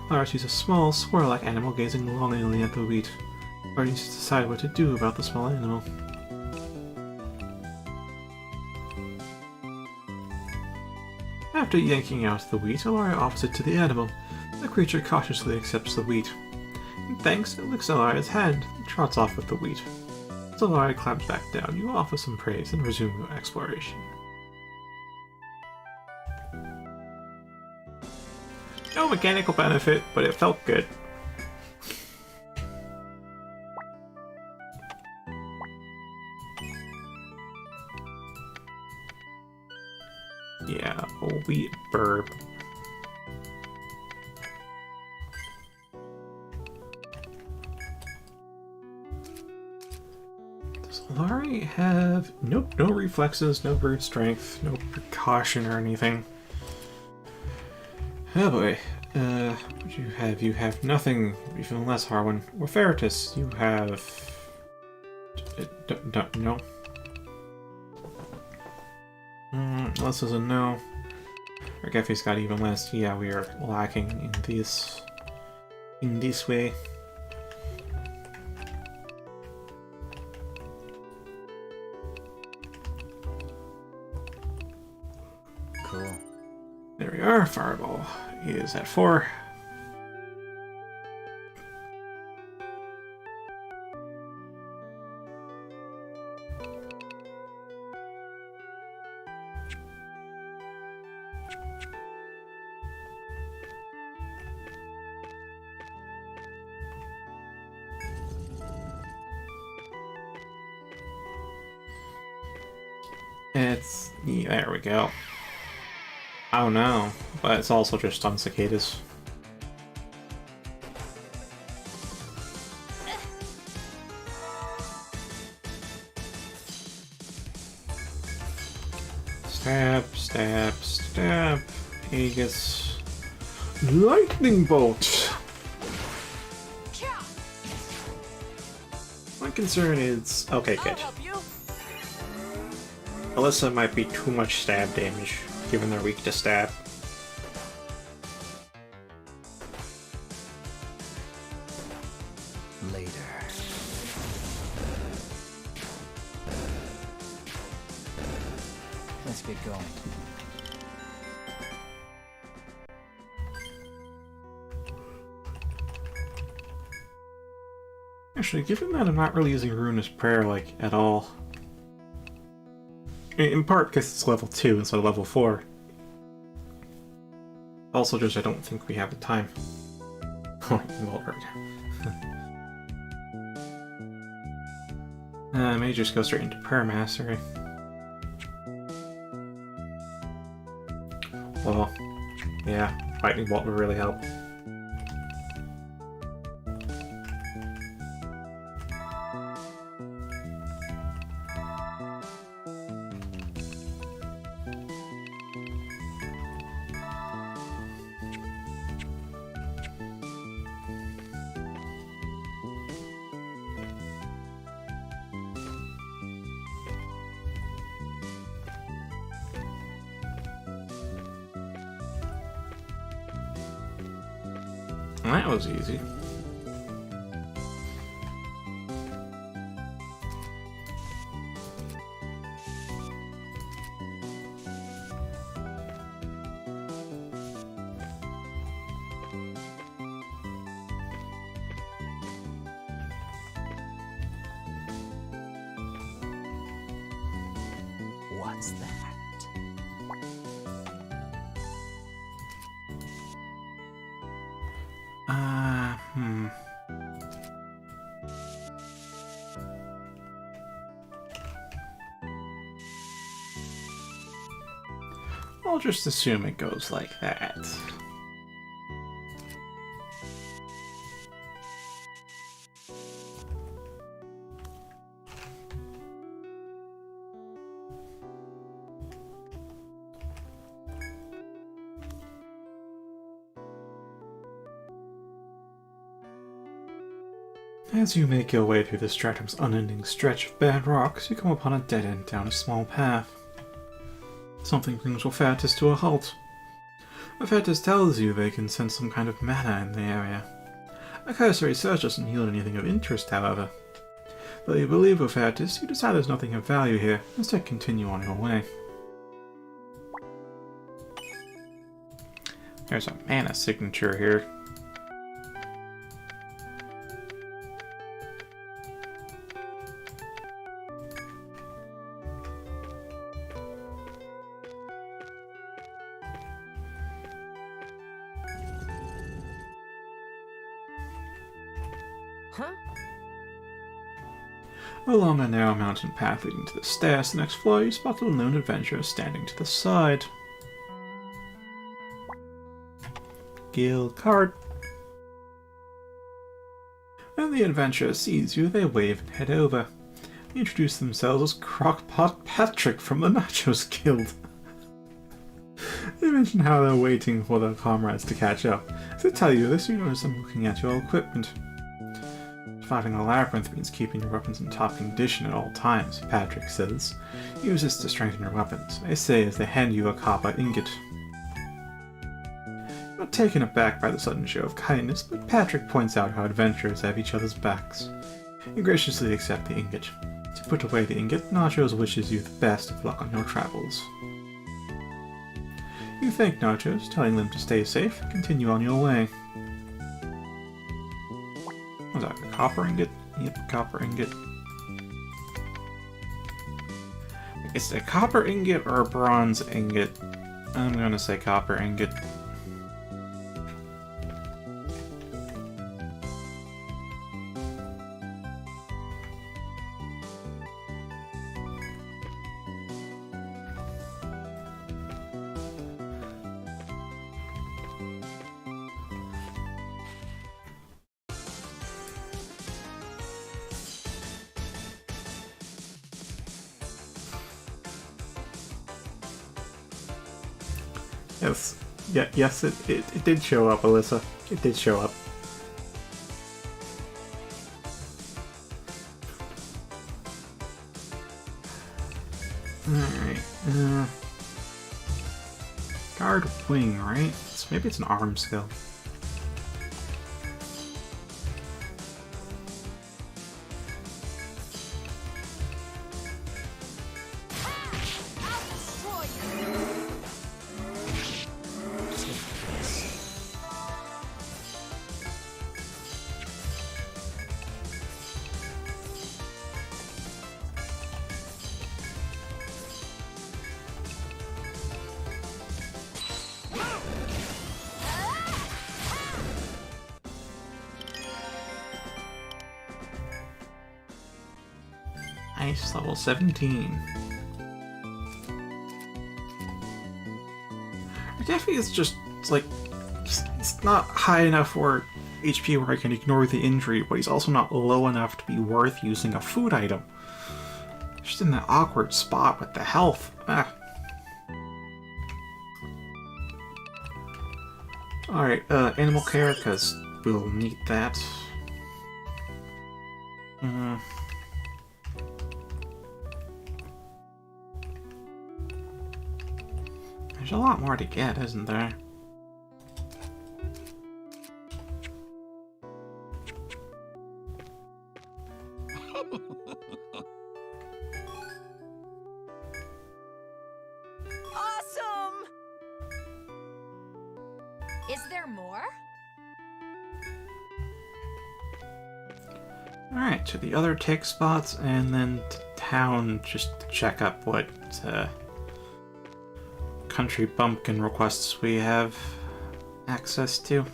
Alari sees a small, squirrel-like animal gazing longingly at the wheat. Alari needs to decide what to do about the small animal. After yanking out the wheat, Alari offers it to the animal. The creature cautiously accepts the wheat. And thanks, it licks Alari's hand and trots off with the wheat. As Alari climbs back down, you offer some praise and resume your exploration. No mechanical benefit, but it felt good. Yeah, a wheat burb. Does Alari have... Nope, no reflexes, no brute strength, no precaution or anything. Oh boy. What do you have? You have nothing, even less Harwin. Referatus, you have... no. Unless there's a no. Our Geffy's got even less. Yeah, we are lacking in this. In this way. Cool. There we are. Fireball is at 4. Yeah, there we go. Oh no, but it's also just on cicadas. Stab, stab, stab. Aegis. Lightning bolt! My concern is... okay, good. Alyssa might be too much stab damage, given they're weak to stab. Later. Let's get going. Actually, given that I'm not really using Ruinous Prayer, like, at all... in part because it's level 2 instead of level 4. Also just I don't think we have the time. Oh, well, I may just go straight into Prayer Mastery. Well, yeah, Lightning Bolt would really help. That was easy. What's that? Hmm. I'll just assume it goes like that. As you make your way through the stratum's unending stretch of bad rocks, you come upon a dead end down a small path. Something brings Referral to a halt. Referral tells you they can sense some kind of mana in the area. A cursory search doesn't yield anything of interest, however. Though you believe Referral, you decide there's nothing of value here, instead continue on your way. There's a mana signature here. Huh? Along a narrow mountain path leading to the stairs, the next floor, you spot a lone adventurer standing to the side. Guild card. When the adventurer sees you, they wave and head over. They introduce themselves as Crockpot Patrick from the Nachos Guild. They mention how they're waiting for their comrades to catch up. As they tell you this, you notice them looking at your equipment. Surviving the labyrinth means keeping your weapons in top condition at all times, Patrick says. Use this to strengthen your weapons, they say as they hand you a copper ingot. You're not taken aback by the sudden show of kindness, but Patrick points out how adventurers have each other's backs. You graciously accept the ingot. To put away the ingot, Nachos wishes you the best of luck on your travels. You thank Nachos, telling them to stay safe, and continue on your way. Was that a copper ingot? Yep, copper ingot. Is it a copper ingot or a bronze ingot? I'm gonna say copper ingot. Yes. Yeah, yes, it did show up, Alyssa. It did show up. Alright, guard wing, right? So maybe it's an arm skill. Nice, level 17. Daffy is just, it's not high enough for HP where I can ignore the injury, but he's also not low enough to be worth using a food item. Just in that awkward spot with the health. Alright, animal care, because we'll need that. There's a lot more to get, isn't there? Is there more? Alright, to the other tech spots, and then to town just to check up what country bumpkin requests we have access to.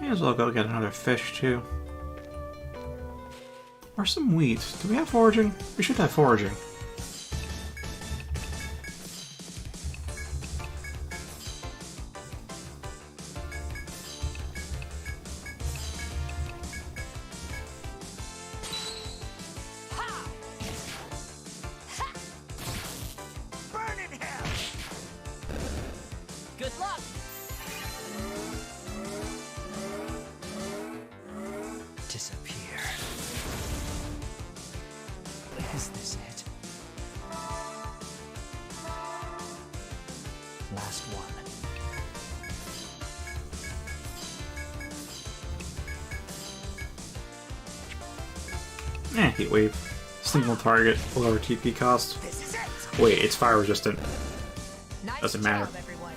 May as well go get another fish, too. Or some wheat. Do we have foraging? We should have foraging. Burn in hell! Good luck! Disappear. Is this it? Last one. Heat wave. Single target, lower TP cost. This is it! Wait, it's fire resistant. Nice Doesn't matter. job, everyone.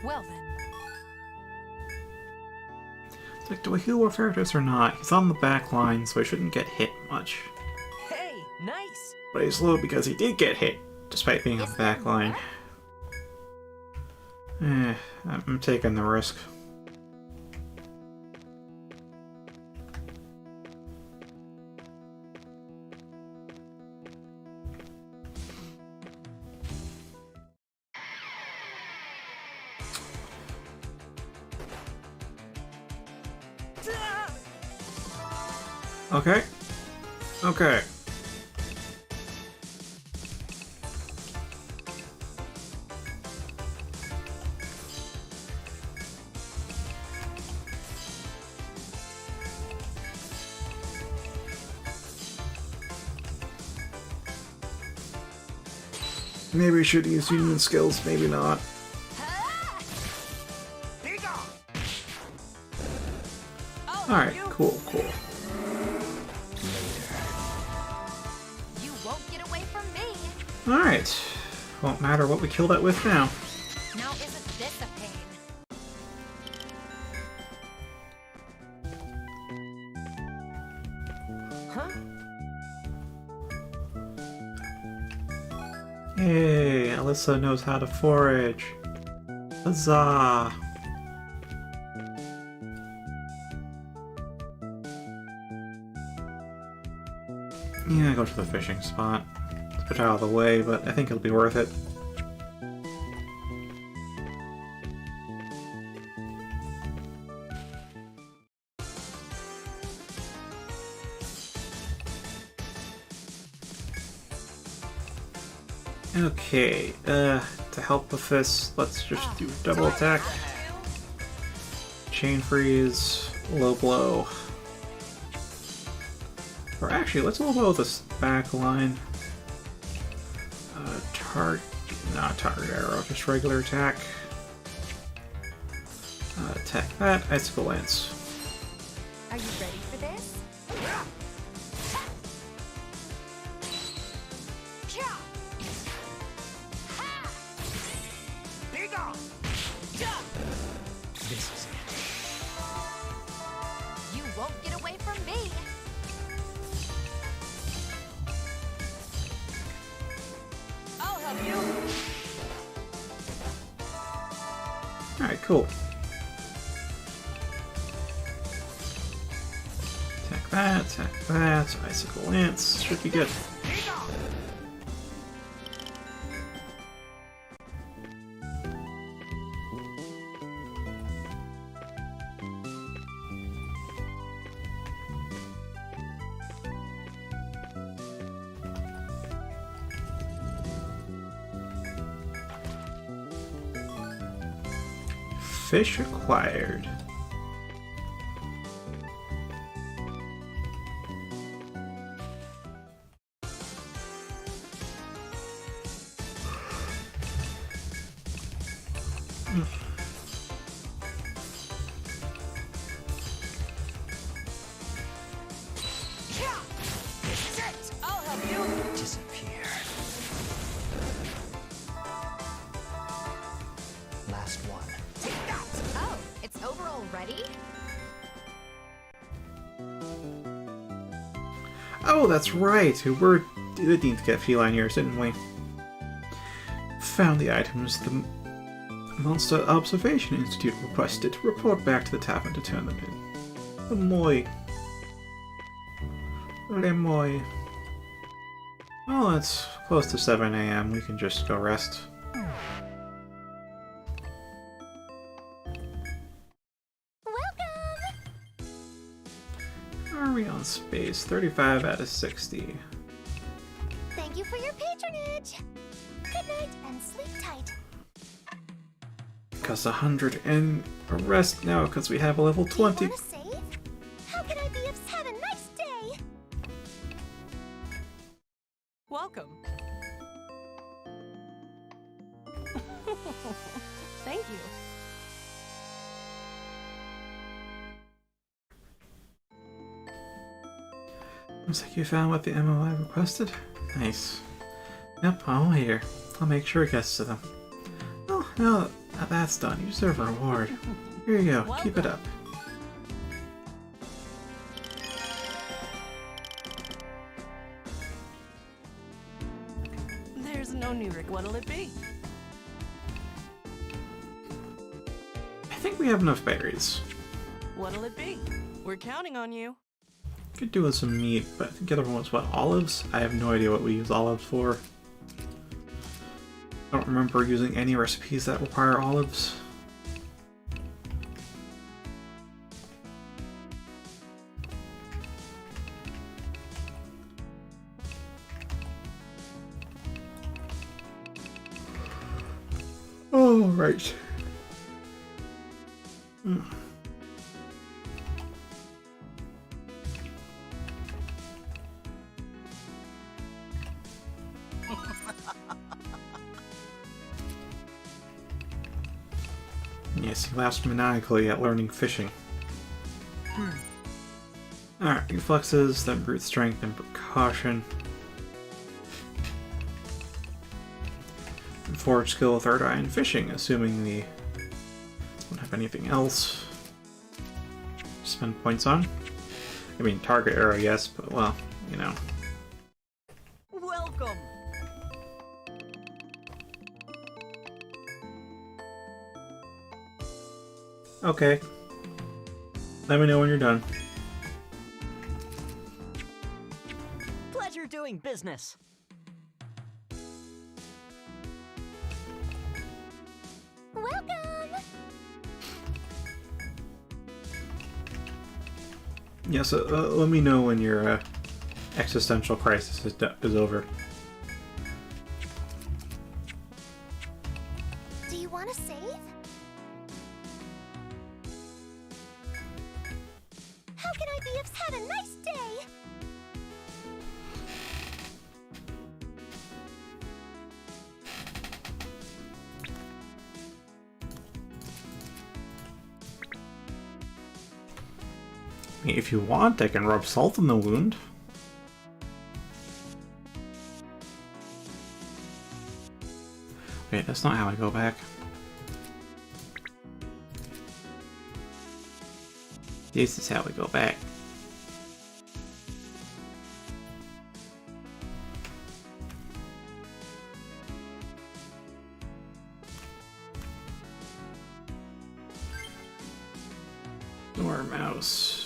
Well then. It's like, do I heal Warfaritas or not? He's on the back line, so I shouldn't get hit much. Hey, nice! But he's low because he did get hit, despite being on the back line. I'm taking the risk. Okay. Okay. Maybe we should use union skills, maybe not. Be gone! Alright, cool, cool. You won't get away from me. Alright. Won't matter what we kill that with now. Now isn't this a pain? Huh? Hey, Alyssa knows how to forage. Huzzah! Yeah, go to the fishing spot. It's a bit out of the way, but I think it'll be worth it. Okay, to help with this, let's just do double attack, chain freeze, low blow. Or actually, let's low blow this back line. Not target arrow, just regular attack. Attack that, icicle lance. Are you ready for this? Be gone! This is it. You won't get away from me. I'll help you. Alright, cool. Attack that, icicle lance, should be good. Be gone! Fish acquired. last one. Oh, it's over already? Oh, that's right! We did need to get feline ears, didn't we? Found the items the Monster Observation Institute requested. Report back to the tavern to turn them in. Lemoy. Lemoy. Well, it's close to 7 AM. We can just go rest. Welcome! Are we on space? 35 out of 60. Thank you for your patronage! Good night and sleep tight. Costs 100 and a rest now because we have a level 20. Do you wanna save? How can I be of have a nice day? Welcome. Thank you. Looks like you found what the MOI requested. Nice. Yep, I'm here. I'll make sure it gets to them. Oh, now that that's done, you deserve a reward. Here you go, keep it up. There's no new Rick. What'll it be? I think we have enough berries. What'll it be? We're counting on you. Could do with some meat, but I think the other one was what, olives? I have no idea what we use olives for. I don't remember using any recipes that require olives. All right. Yes, he laughs maniacally at learning fishing. Alright, reflexes, then brute strength, then precaution. And forage skill, third eye, and fishing, assuming the don't have anything else. Spend points on. I mean, target arrow, yes, but well, you know. Welcome. Okay. Let me know when you're done. Pleasure doing business. Welcome! Yeah, so let me know when your existential crisis is over. Do you want to save? How can I be of have a nice day? I mean, if you want, I can rub salt in the wound. Wait, that's not how I go back. This is how we go back. Door mouse.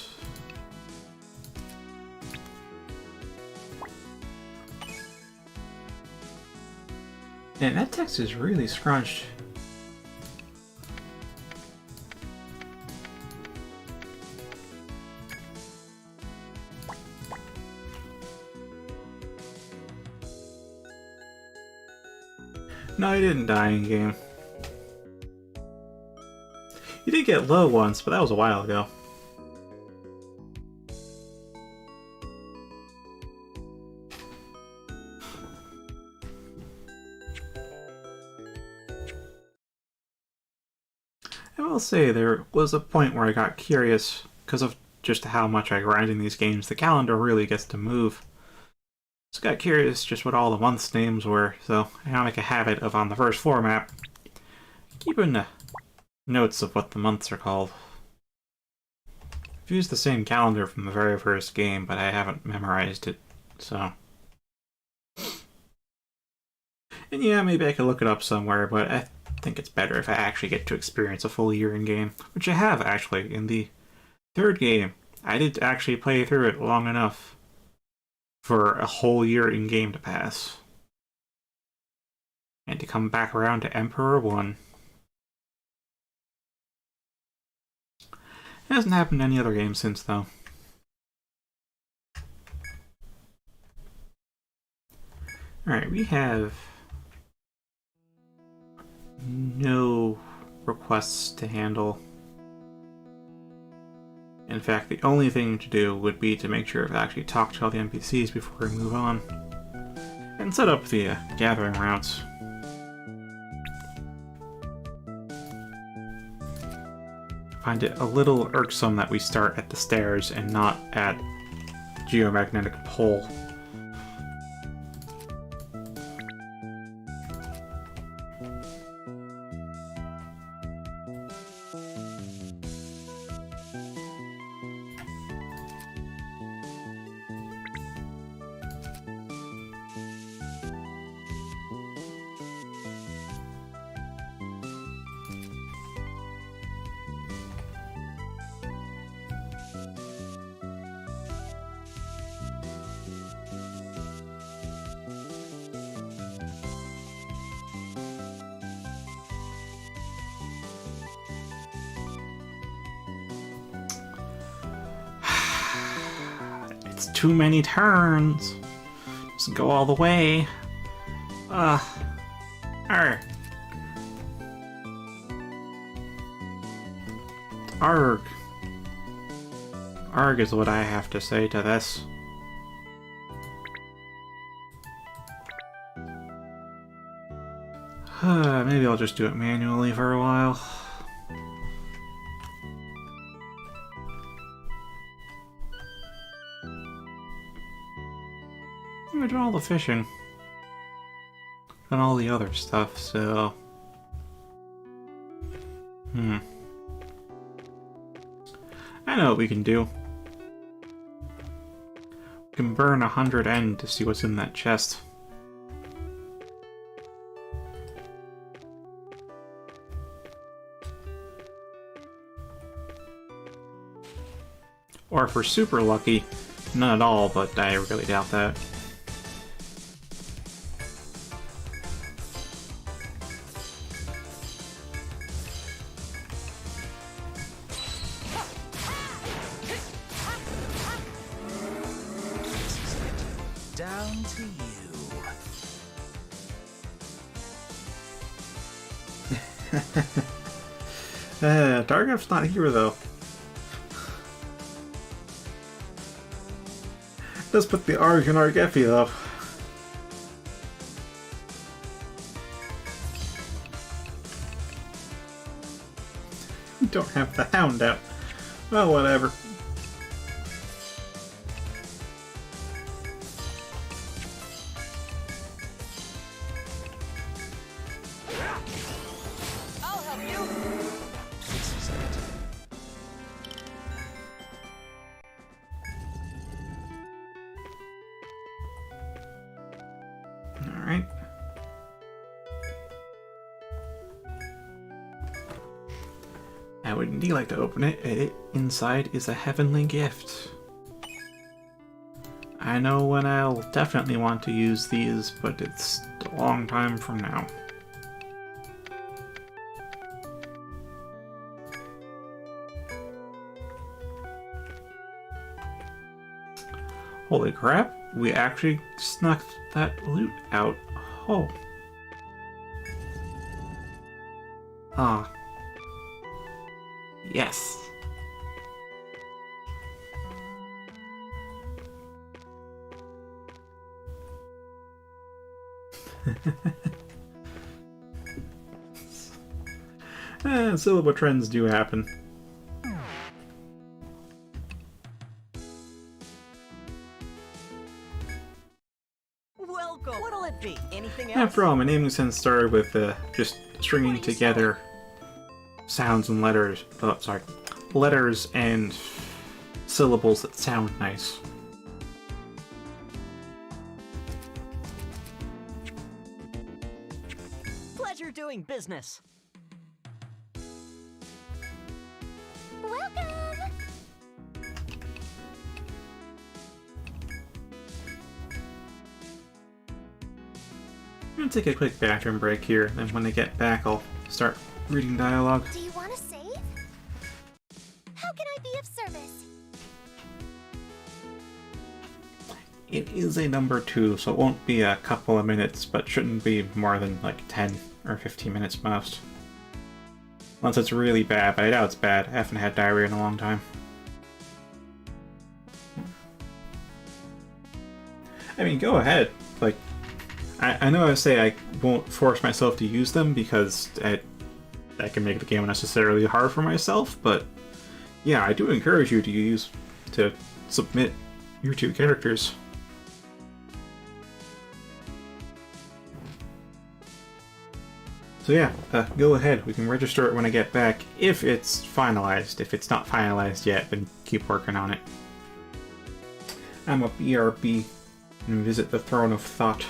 Man, that text is really scrunched. No, I didn't die in game. You did get low once, but that was a while ago. I will say there was a point where I got curious because of just how much I grind in these games. The calendar really gets to move. Just got curious just what all the months' names were, so I now make a habit of on the first floor map keeping notes of what the months are called. I've used the same calendar from the very first game, but I haven't memorized it, so... And yeah, maybe I could look it up somewhere, but I think it's better if I actually get to experience a full year in-game, which I have, actually, in the third game. I did actually play through it long enough for a whole year in-game to pass. And to come back around to Emperor 1. It hasn't happened in any other game since, though. Alright, we have no requests to handle. In fact, the only thing to do would be to make sure to actually talk to all the NPCs before we move on. And set up the gathering routes. I find it a little irksome that we start at the stairs and not at geomagnetic pole. Too many turns. Just go all the way. Arg. Arg. Arg is what I have to say to this. Maybe I'll just do it manually for a while. I did all the fishing. And all the other stuff, so... I know what we can do. We can burn 100 N to see what's in that chest. Or if we're super lucky, none at all, but I really doubt that. Down to you. Dargeff's not here, though. Let's put the Arg in Argeffi, though. Don't have the Hound out. Well, whatever. I'll help you. This is it. Alright. I would indeed like to open it. Inside is a heavenly gift. I know when I'll definitely want to use these, but it's a long time from now. Holy crap, we actually snuck that loot out. Oh. Ah. Yes. Syllable trends do happen. Welcome. What'll it be? Anything else? After all, my naming sense started with just stringing together sounds and letters. Oh, sorry, letters and syllables that sound nice. Pleasure doing business. Welcome! I'm gonna take a quick bathroom break here, and when I get back, I'll start reading dialogue. Do you want to save? How can I be of service? It is a number 2, so it won't be a couple of minutes, but shouldn't be more than like 10 or 15 minutes most. Unless it's really bad, but I doubt it's bad. I haven't had diarrhea in a long time. I mean, go ahead. Like, I know I say I won't force myself to use them because I can make the game unnecessarily hard for myself, but yeah, I do encourage you to submit your 2 characters. So yeah, go ahead. We can register it when I get back, if it's finalized. If it's not finalized yet, then keep working on it. I'm a BRB, and visit the Throne of Thought.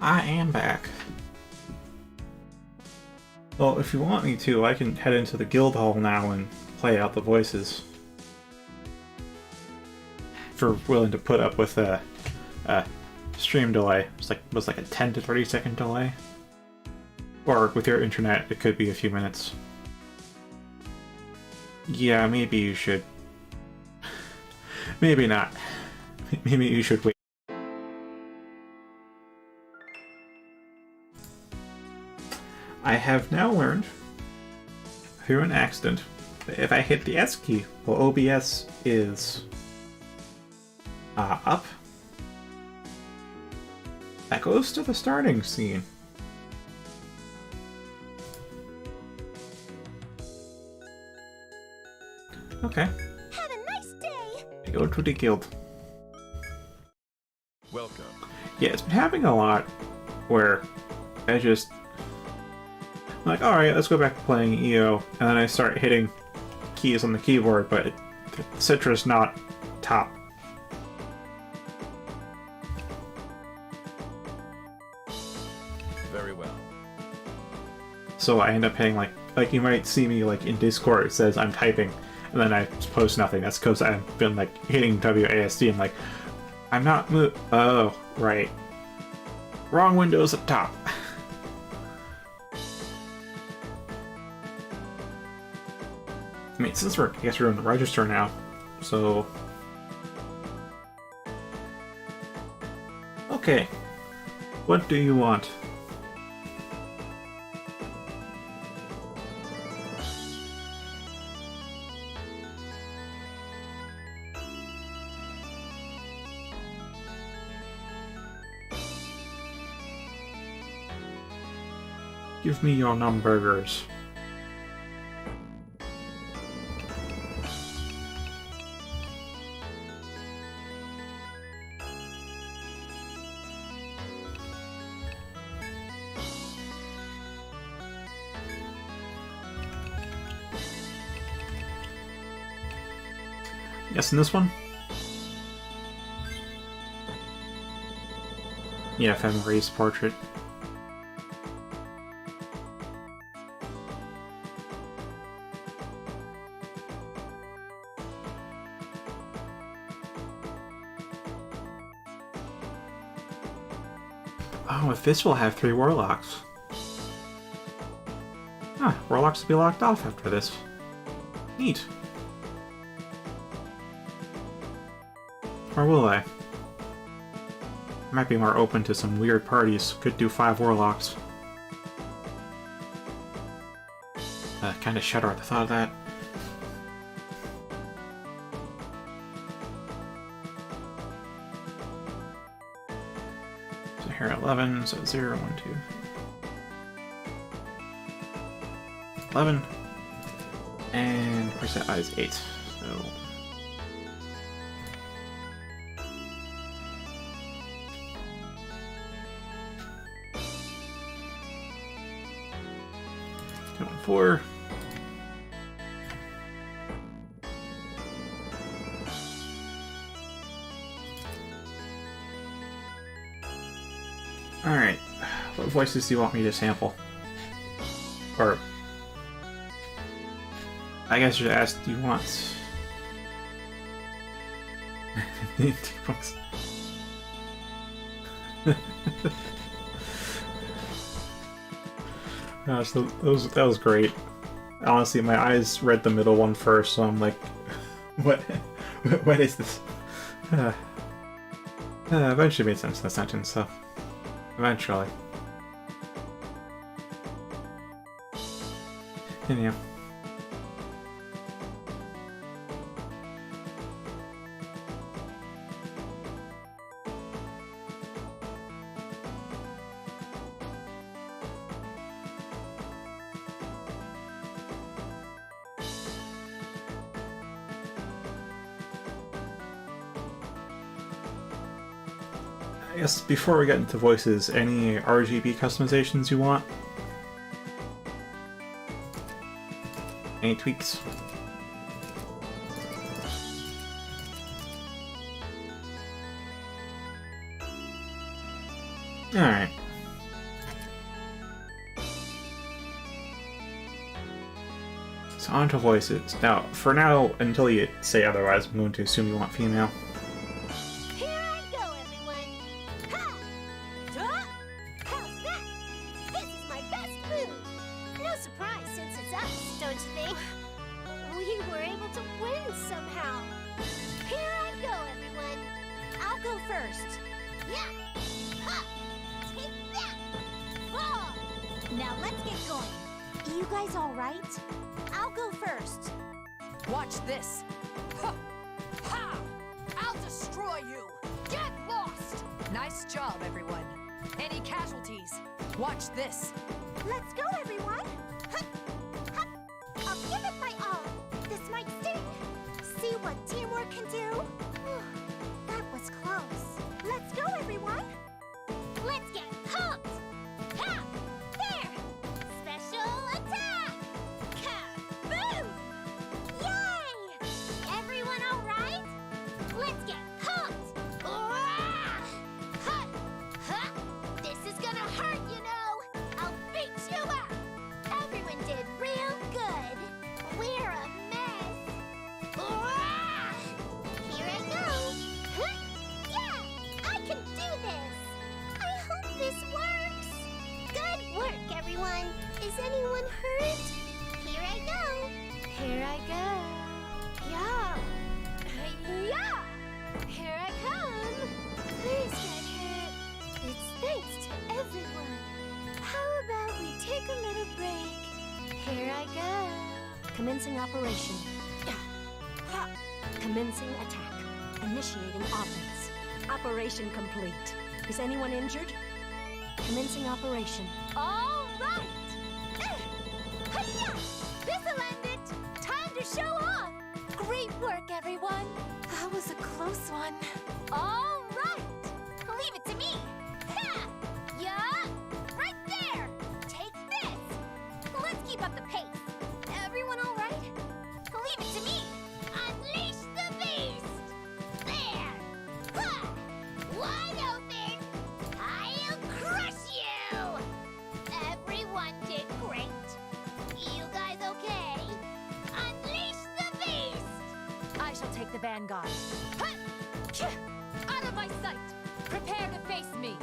I am back. Well, if you want me to, I can head into the guild hall now and play out the voices. If you're willing to put up with a stream delay. Was like a 10 to 30 second delay. Or with your internet, it could be a few minutes. Yeah, maybe you should. Maybe not. Maybe you should wait. I have now learned, through an accident, that if I hit the S key while OBS is up, that goes to the starting scene. Okay. Have a nice day! I go to the guild. Welcome. Yeah, it's been happening a lot where I just... I'm like, alright, let's go back to playing EO, and then I start hitting keys on the keyboard, but Citra's not top. Very well. So I end up hitting like you might see me like in Discord, it says I'm typing, and then I post nothing. That's because I've been like hitting WASD and like, I'm not oh, right. Wrong Windows at top. I mean, since I guess we're in the register now, so... Okay. What do you want? Give me your numburgers. Yes, in this one? Yeah, Fenrir's portrait. Oh, with this we'll have 3 warlocks. Ah, warlocks will be locked off after this. Neat. Or will I? Might be more open to some weird parties. Could do 5 warlocks. Kinda shudder at the thought of that. So here 11, so 0, 1, 2. 11. And percent I is 8. So 4. Alright, what voices do you want me to sample? Or, I guess you should ask, do you want... Gosh, that was great. Honestly, my eyes read the middle one first, so I'm like, what is this? Eventually made sense in the sentence, so eventually. Anyhow. I guess before we get into voices, any RGB customizations you want? Any tweaks? Alright. So on to voices. Now, for now, until you say otherwise, I'm going to assume you want female. Here I go, everyone. Ha! Duh! How's that? This is my best move. No surprise since it's us, don't you think? We were able to win somehow. Here I go, everyone. I'll go first. Yeah! Ha! Take that! Fall! Now let's get going. You guys all right? I'll go first. Watch this. Ha! Ha! I'll destroy you. Get lost. Nice job, everyone. Any casualties? Watch this. Let's go, everyone! Hup, hup. I'll give it my all. This might sting. See what teamwork can do? That was close. Let's go, everyone! Let's get pumped! Ha! There! Special attack! Kaboom! Yay! Everyone all right? Let's get pumped! Hurrah! Ha! Ha! This is gonna hurt, you know! I'll beat you up! Everyone did real good! We're a mess! Hurrah! Here I go! Huh? Yeah! I can do this! I hope this works! Good work, everyone! Is anyone hurt? Here I go! Here I go! Yeah! Yeah! Here I come! Please get hit! It's thanks to everyone! How about we take a little break? Here I go! Commencing operation. Ha! Commencing attack. Initiating offense. Operation complete. Is anyone injured? Commencing operation. All right! Hi-ya! This'll end it! Time to show off! Great work, everyone! That was a close one. All right! Leave it to me! Ha! Yeah! Right there! Take this! Let's keep up the pace! Everyone all right? Leave it to me! Unleash the beast! There! Ha! Wide open! I'll crush you! Everyone did great! You guys okay? Unleash the beast! I shall take the vanguard. Ha! Phew! Out of my sight! Prepare to face me!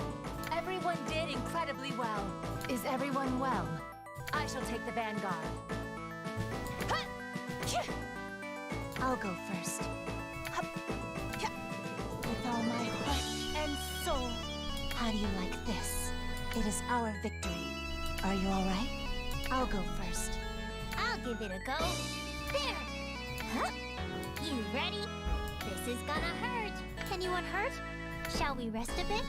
Everyone did incredibly well. Is everyone well? I shall take the vanguard. Ha! Phew! I'll go first. Hup. Hyah. With all my heart and soul. How do you like this? It is our victory. Are you all right? I'll go first. I'll give it a go. There! Huh? You ready? This is gonna hurt. Anyone hurt? Shall we rest a bit?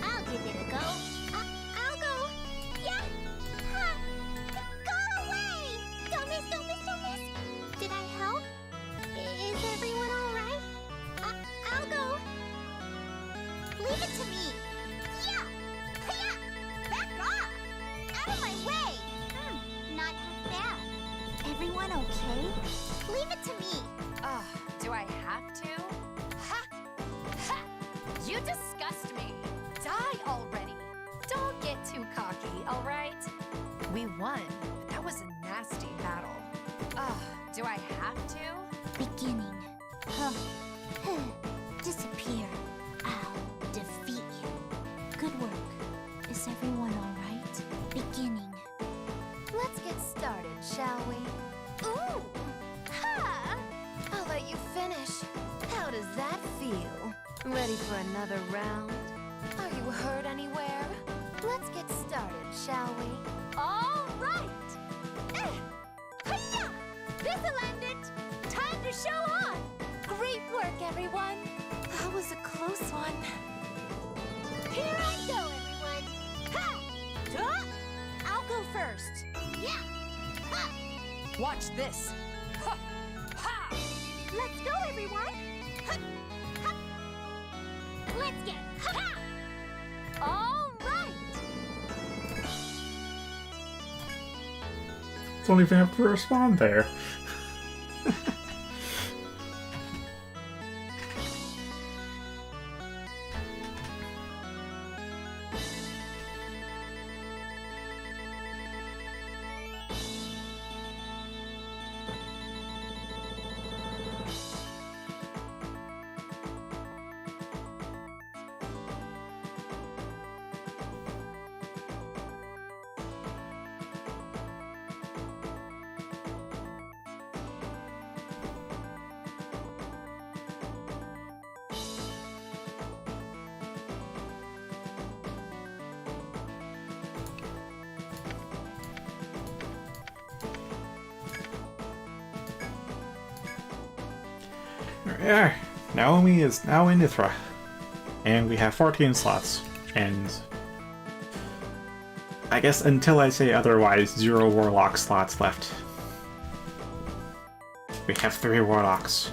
I'll give it a go. I'll go. Yeah! Ha! Go away! Don't miss, don't miss, don't miss! Did I help? Is everyone alright? I'll go. Leave it to me. Yeah! Yeah! Back off! Out of my way! Not half bad. Everyone okay? Leave it to me. Do I have to? Ha! Ha! You disgust me! Die already! Don't get too cocky, alright? We won, but that was a nasty battle. Do I have to? Beginning. Disappear. I'll defeat you. Good work. Is everyone all right? Beginning. Let's get started, shall we? Ooh! Ha! I'll let you finish. How does that feel? Ready for another round? Are you hurt anywhere? Let's get started, shall we? All right! Hi-ya! This'll end it! Time to show off! Great work, everyone! That was a close one. Here I go, everyone! Ha! Duh! I'll go first. Yeah! Ha! Watch this. Ha! Ha! Let's go, everyone! Ha! Ha! Let's get ha! All right! Don't even have to respond there. Yeah, Naomi is now in Ithra. And we have 14 slots. And I guess until I say otherwise, 0 Warlock slots left. We have 3 Warlocks.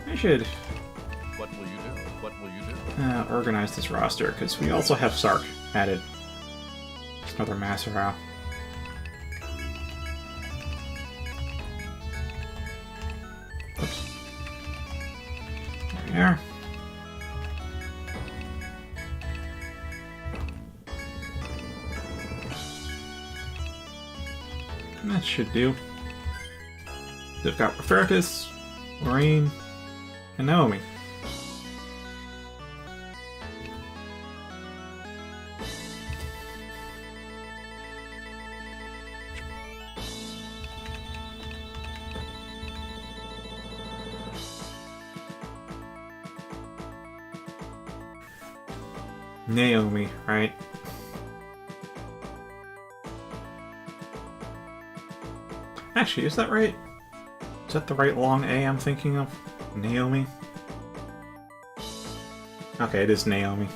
I should What will you do? What will you do? organize this roster, because we also have Sark added. It's another Master Row. Oops. There we are. That should do. They've got Rofertus, Lorraine, and Naomi. Naomi, right? Actually, is that right? Is that the right long A I'm thinking of? Naomi? Okay, it is Naomi.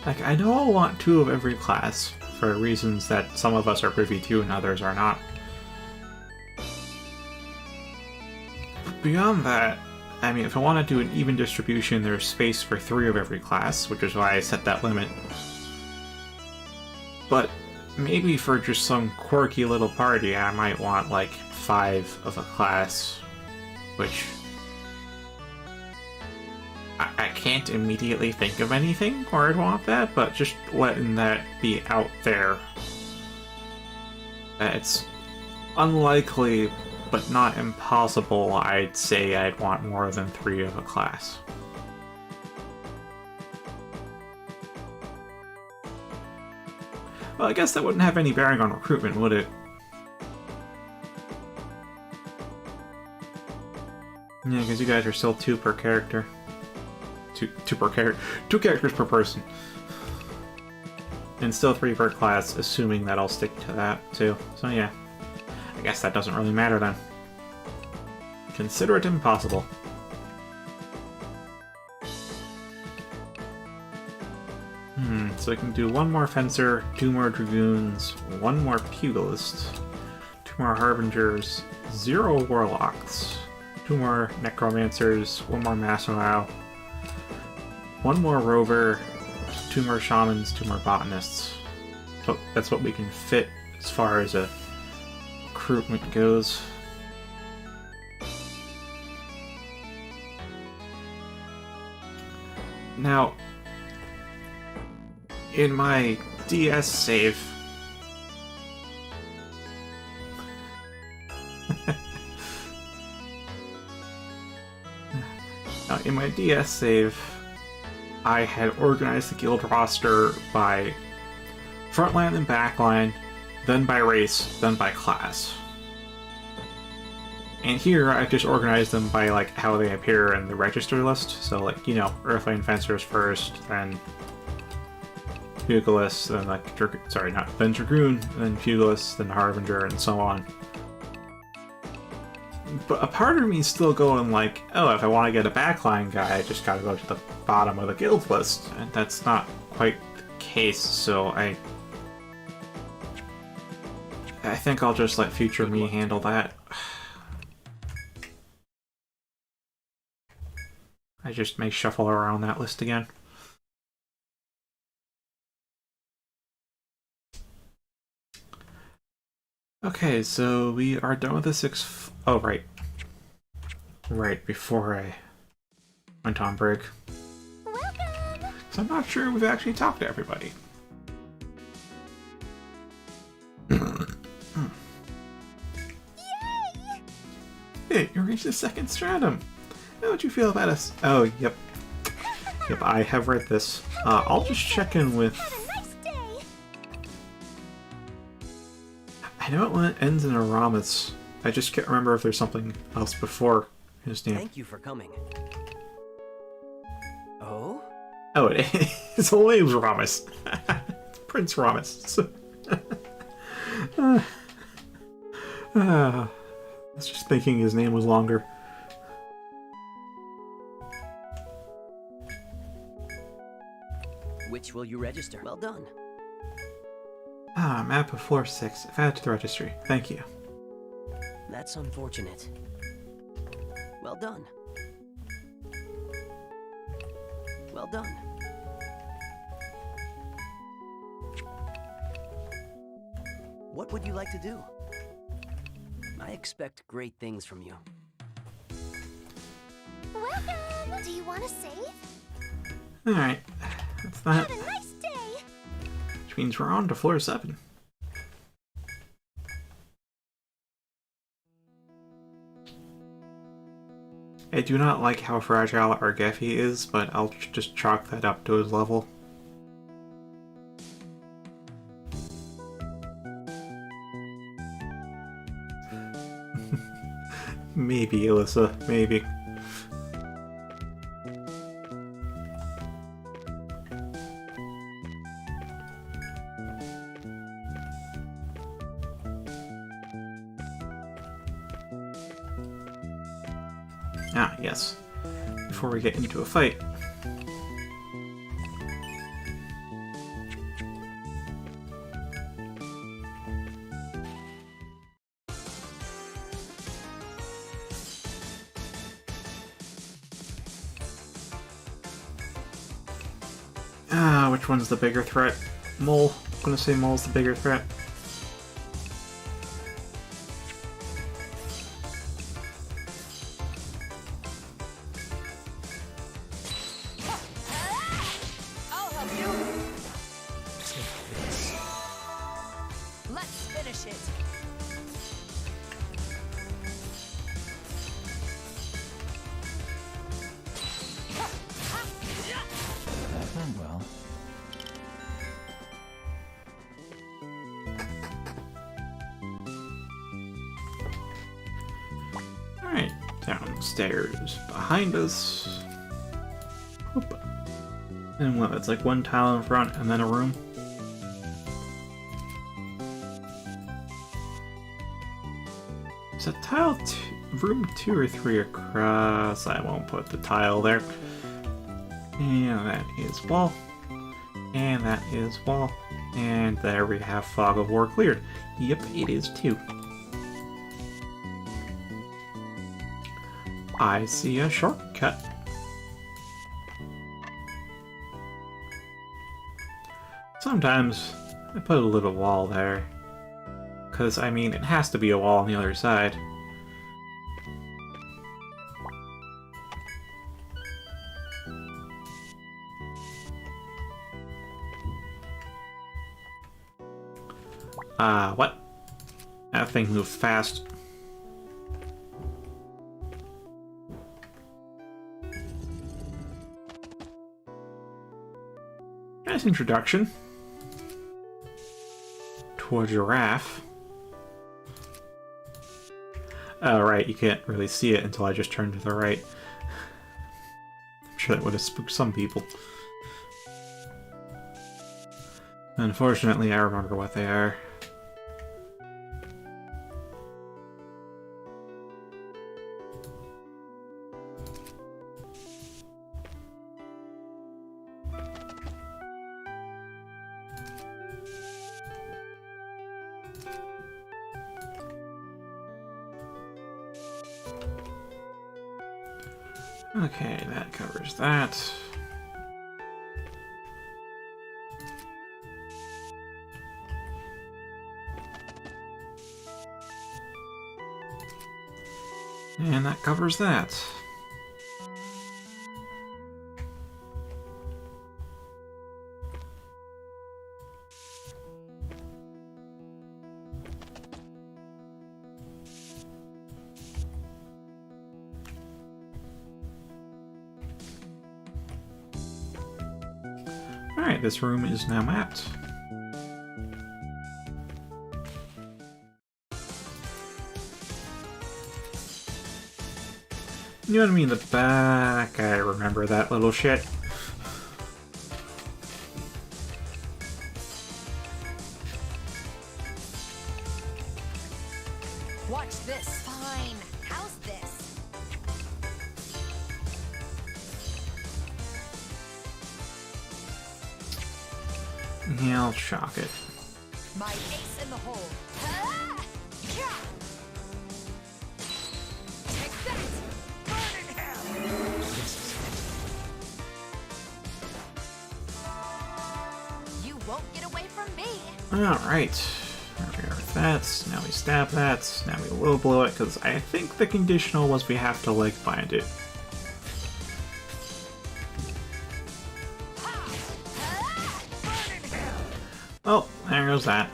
Like, I know I'll want 2 of every class, for reasons that some of us are privy to and others are not. But beyond that, I mean, if I want to do an even distribution, there's space for 3 of every class, which is why I set that limit. But maybe for just some quirky little party, I might want, like, 5 of a class, which I can't immediately think of anything where I'd want that, but just letting that be out there. It's unlikely, but not impossible, I'd say I'd want more than 3 of a class. Well, I guess that wouldn't have any bearing on recruitment, would it? Yeah, because you guys are still 2 per character. 2 per character. 2 characters per person. And still 3 per class, assuming that I'll stick to that, too. So yeah. I guess that doesn't really matter then. Consider it impossible. So I can do 1 more Fencer, 2 more Dragoons, 1 more Pugilist, 2 more Harbingers, 0 Warlocks, 2 more Necromancers, 1 more Massimo, 1 more Rover, 2 more Shamans, 2 more Botanists. So that's what we can fit as far as a recruitment goes. Now, in my DS save, I had organized the guild roster by frontline and backline, then by race, then by class. And here I just organized them by like how they appear in the register list. So like, you know, Earthling Fencers first, then Pugilist, then like then Dragoon, then Pugilist, then Harbinger, and so on. But a part of me is still going like, oh, if I want to get a backline guy, I just gotta go to the bottom of the guild list. And that's not quite the case, so I think I'll just let future me handle that. I just may shuffle around that list again. Okay, so we are done with the 6... Oh, right. Right, before I went on break. Welcome! So I'm not sure we've actually talked to everybody. did it! You reached the second stratum! How would you feel about us? Oh, yep. Yep, I have read this. I'll just check in with... Have a nice day. I know it ends in Aramis. I just can't remember if there's something else before his name. Thank you for coming. Oh? Oh, his whole name's Ramus. Prince Ramus. I was just thinking his name was longer. Which will you register? Well done. Ah, map of floor 6. I've added to the registry. Thank you. That's unfortunate. Well done. Well done. What would you like to do? I expect great things from you. Welcome. Do you want to save? Alright. That's that. Have a nice day. Which means we're on to floor 7. I do not like how fragile our Geffy is, but I'll just chalk that up to his level. Maybe, Alyssa. Maybe. Ah, yes. Before we get into a fight. Ah, which one's the bigger threat? Mole. I'm gonna say Mole's the bigger threat. I'll help you. Let's finish it. That went well. Alright, downstairs behind us. Whoop. And what, it's like one tile in front and then a room? Is that tile room 2 or 3 across? I won't put the tile there. And that is wall. And that is wall. And there we have Fog of War cleared. Yep, it is 2. I see a shortcut. Sometimes I put a little wall there. Because, I mean, it has to be a wall on the other side. What? That thing moved fast. Nice introduction to a giraffe. Oh, right, you can't really see it until I just turn to the right. I'm sure that would have spooked some people. Unfortunately, I remember what they are. Okay, that covers that. And that covers that. Alright, this room is now mapped. You know what I mean? The back. I remember that little shit. Watch this. Fine. How's this? Yeah, I'll shock it. My ace in the hole. Ah! Yeah! Take that! Burn in hell! You won't get away from me. Alright. There we are with that. Now we stab that. Now we will blow it, because I think the conditional was we have to leg bind it. Oh, there goes that.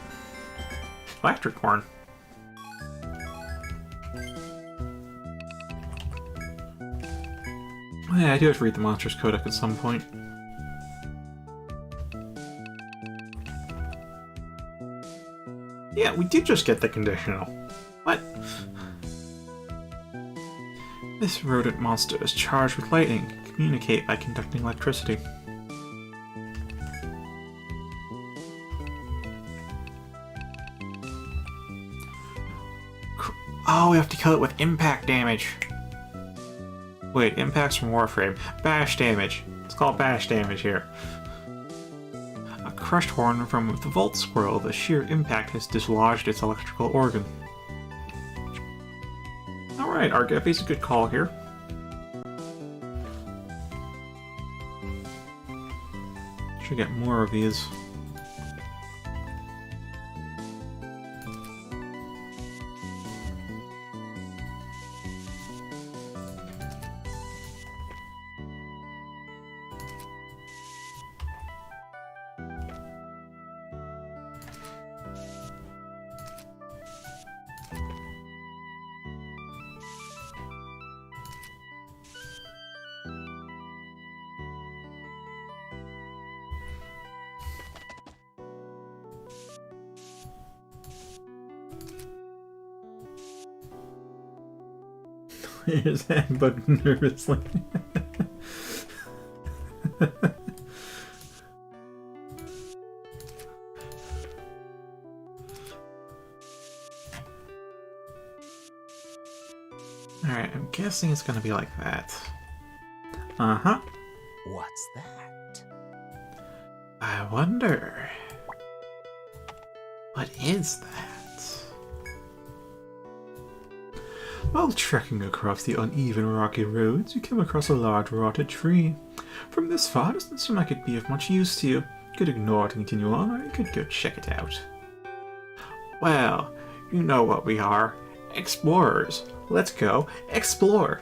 Electric horn. Oh, yeah, I do have to read the Monsters Codex at some point. Yeah, we did just get the conditional. What? This rodent monster is charged with lightning. Communicate by conducting electricity. Oh, we have to kill it with impact damage. Wait, impacts from Warframe. Bash damage. It's called bash damage here. A crushed horn from the Vault Squirrel. The sheer impact has dislodged its electrical organ. Alright, Argefi's a good call here. Should get more of these. His hand bugged nervously. Alright, I'm guessing it's gonna be like that. Uh-huh. What's that? I wonder... what is that? While trekking across the uneven rocky roads, you come across a large rotted tree. From this far, it doesn't seem like it'd be of much use to you. You could ignore it and continue on, or you could go check it out. Well, you know what we are. Explorers. Let's go explore.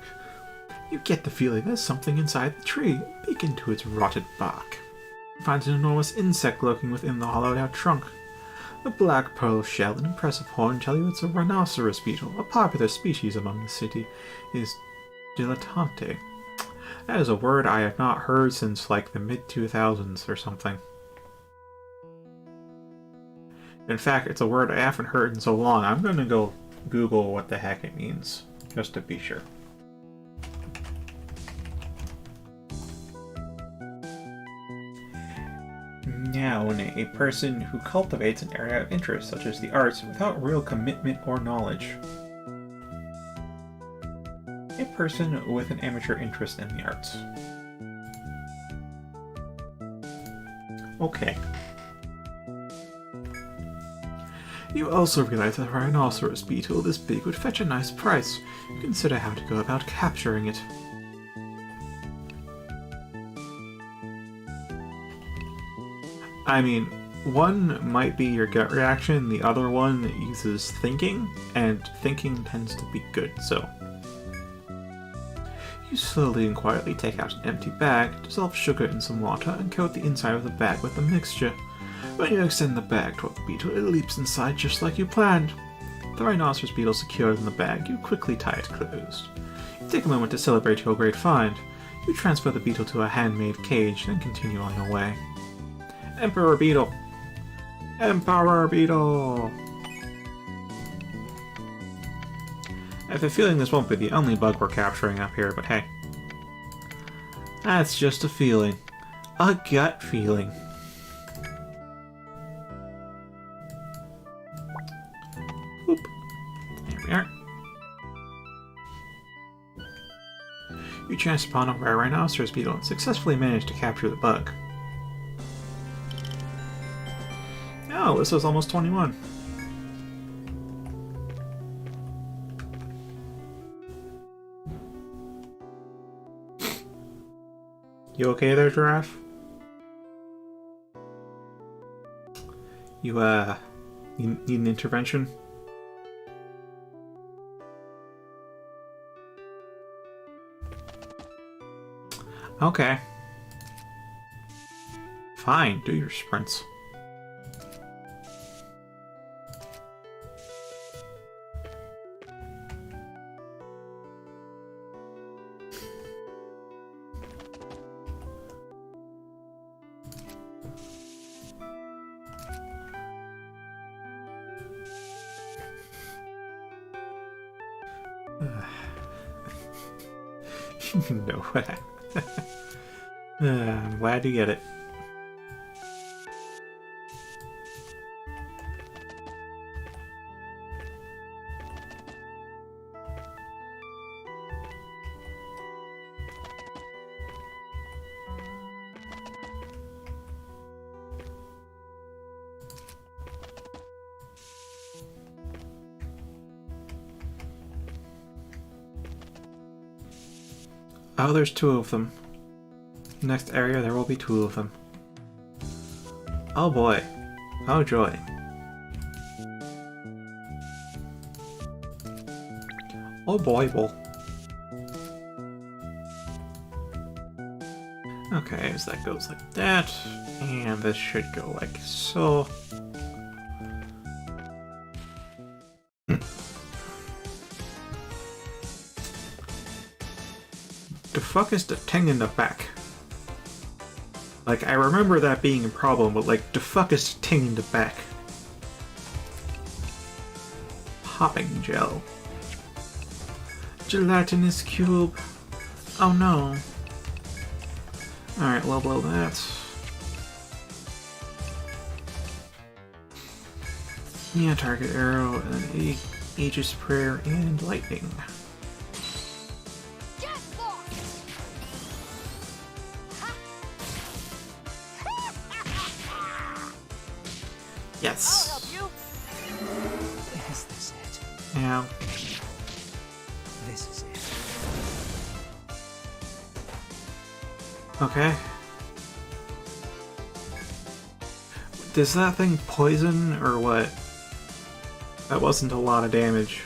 You get the feeling there's something inside the tree. Peek into its rotted bark. You find an enormous insect lurking within the hollowed-out trunk. The black pearl shell and impressive horn tell you it's a rhinoceros beetle. A popular species among the city is dilettante. That is a word I have not heard since like the mid-2000s or something. In fact, it's a word I haven't heard in so long. I'm going to go Google what the heck it means, just to be sure. Noun, a person who cultivates an area of interest, such as the arts, without real commitment or knowledge. A person with an amateur interest in the arts. Okay. You also realize that a rhinoceros beetle this big would fetch a nice price. You consider how to go about capturing it. I mean, one might be your gut reaction, the other one uses thinking, and thinking tends to be good, so. You slowly and quietly take out an empty bag, dissolve sugar in some water, and coat the inside of the bag with the mixture. When you extend the bag toward the beetle, it leaps inside just like you planned. The rhinoceros beetle secured in the bag, you quickly tie it closed. You take a moment to celebrate your great find. You transfer the beetle to a handmade cage, then continue on your way. Emperor Beetle! Emperor Beetle! I have a feeling this won't be the only bug we're capturing up here, but hey. That's just a feeling. A gut feeling. Whoop. There we are. You chanced upon a rare rhinoceros beetle and successfully managed to capture the bug. Oh, this was almost 21. You okay there, Giraffe? You need an intervention? Okay. Fine, do your sprints. You know what? I'm glad to get it. Oh, there's two of them. Next area, there will be two of them. Oh boy. Oh joy. Oh boy, boy. Okay, so that goes like that, and this should go like so. The fuck is the thing in the back? Like, I remember that being a problem, but like, the fuck is the thing in the back? Popping gel. Gelatinous cube. Oh no. Alright, low blow that. Yeah, target arrow, and then Aegis Prayer, and lightning. Yes. Is this it? Yeah. This is it. Okay. Does that thing poison or what? That wasn't a lot of damage.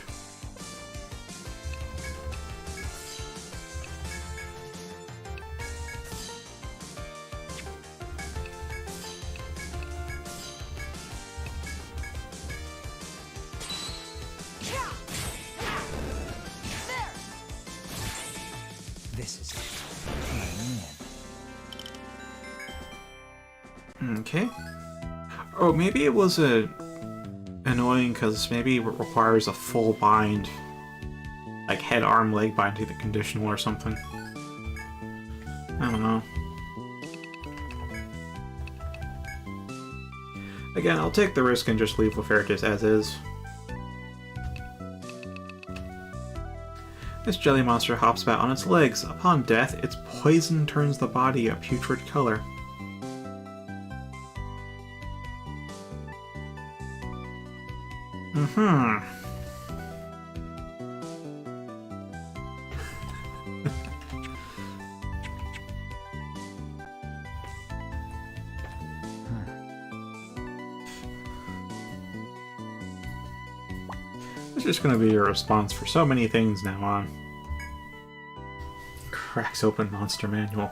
This is it. Okay. Oh, maybe it was annoying because maybe it requires a full bind. Like head, arm, leg bind to the conditional or something. I don't know. Again, I'll take the risk and just leave Lafertus as is. This jelly monster hops about on its legs. Upon death, its poison turns the body a putrid color. It's just gonna be your response for so many things now on. Cracks open monster manual.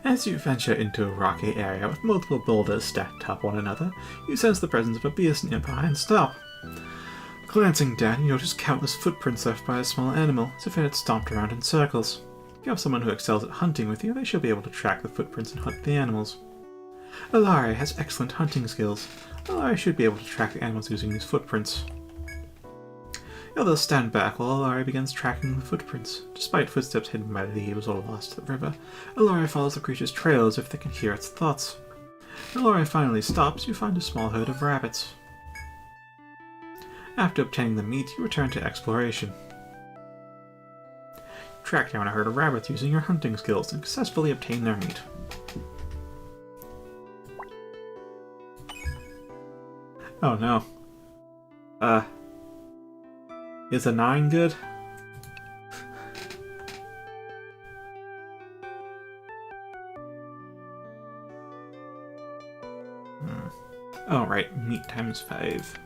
As you venture into a rocky area with multiple boulders stacked atop one another, you sense the presence of a beast nearby and stop. Glancing down, you notice countless footprints left by a small animal, as if it had stomped around in circles. If you have someone who excels at hunting with you, they should be able to track the footprints and hunt the animals. Alari has excellent hunting skills. Alari should be able to track the animals using these footprints. You'll stand back while Alari begins tracking the footprints. Despite footsteps hidden by leaves or lost to the river, Alari follows the creature's trail as if they can hear its thoughts. When Alari finally stops, you find a small herd of rabbits. After obtaining the meat, you return to exploration. Track down a herd of rabbits using your hunting skills and successfully obtain their meat. Oh no. Is a 9 good? Oh right, meat times 5.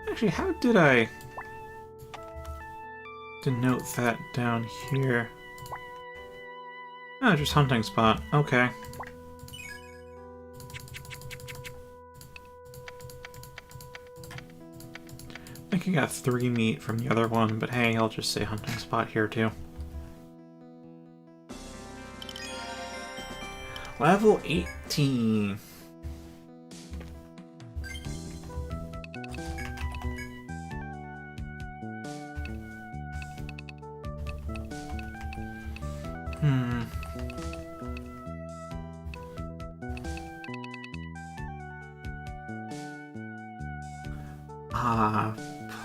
Actually, how did I denote that down here? Oh, just hunting spot. Okay. I think I got 3 meat from the other one, but hey, I'll just say hunting spot here too. Level 18.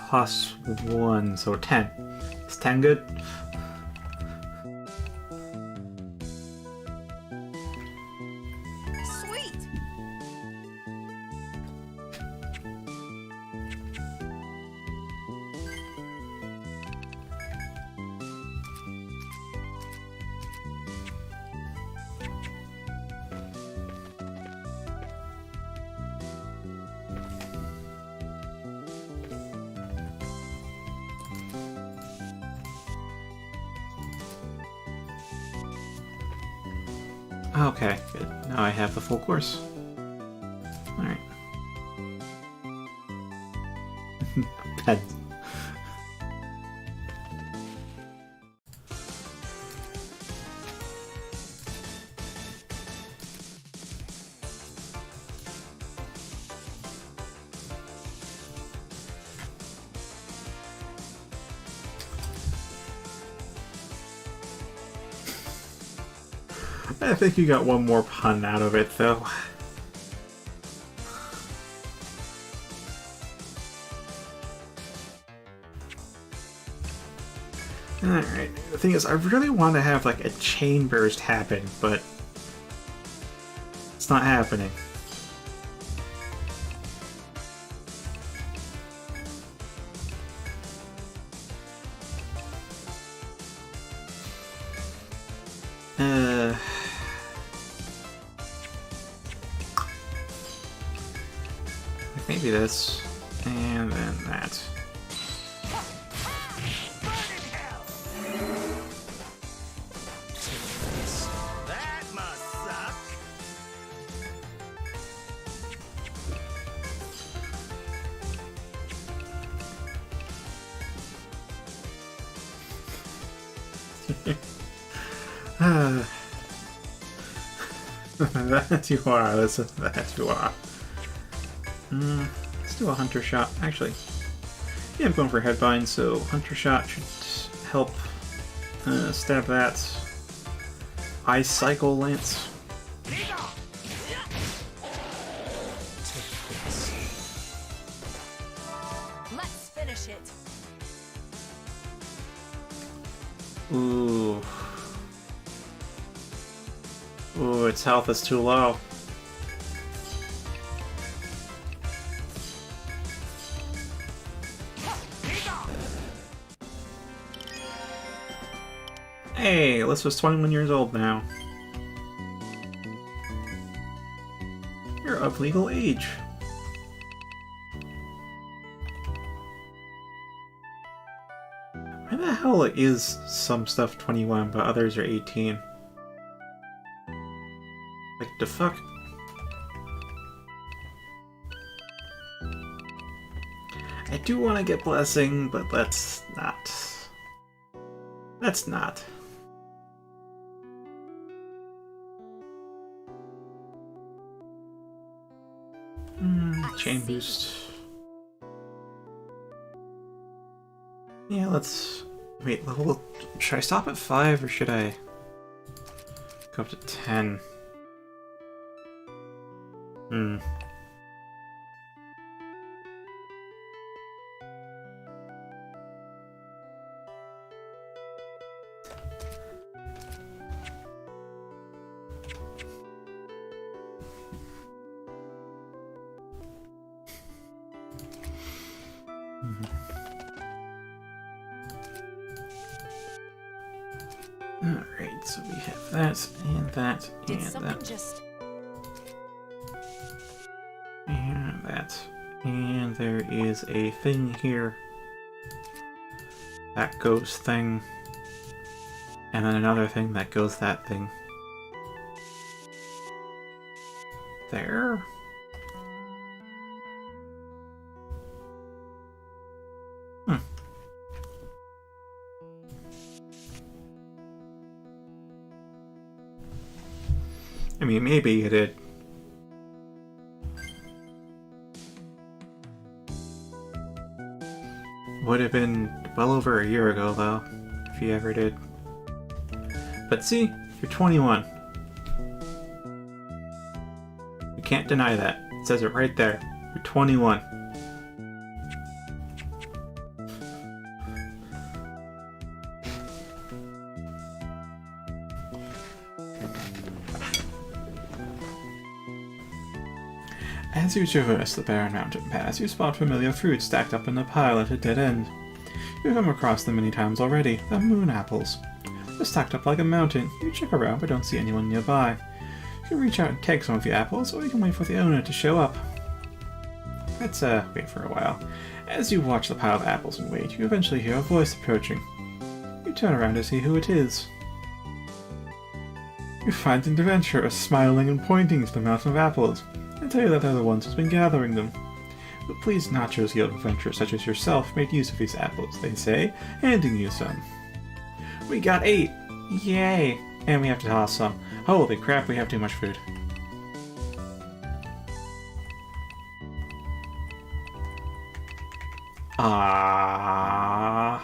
Plus 1, so 10. Is 10 good? Sweet! Okay, good. Now I have the full course. Alright. Pet. I think you got one more pun out of it, though. Alright, the thing is, I really want to have, like, a chain burst happen, but it's not happening. Maybe this, and then that. That must suck! That you are, listen, that you are. Let's do a hunter shot. Actually, yeah, I'm going for headbind, so hunter shot should help stab that. Ice cycle lance. Let's finish it. Ooh. Ooh, its health is too low. Hey, Alyssa's 21 years old now. You're of legal age. Why the hell is some stuff 21 but others are 18? Like, the fuck? I do want to get Blessing, but let's not. Let's not. Chain boost. Yeah, let's... Wait, level... Should I stop at 5 or should I go up to 10? Alright, so we have that, and that, Did and something that, just... and that. And there is a thing here. That goes thing. And then another thing that goes that thing. There. I mean, maybe it did. Would have been well over a year ago, though, if he ever did. But see, you're 21. You can't deny that. It says it right there. You're 21. As you traverse the barren mountain pass, you spot familiar fruit stacked up in a pile at a dead end. You've come across them many times already, the moon apples. They're stacked up like a mountain. You check around but don't see anyone nearby. You can reach out and take some of the apples, or you can wait for the owner to show up. Let's wait for a while. As you watch the pile of apples and wait, you eventually hear a voice approaching. You turn around to see who it is. You find an adventurer smiling and pointing to the mountain of apples. And tell you that they're the ones who's been gathering them. But please Nachos Guild adventurers such as yourself made use of these apples, they say, handing you some. We got 8! Yay! And we have to toss some. Holy crap, we have too much food. I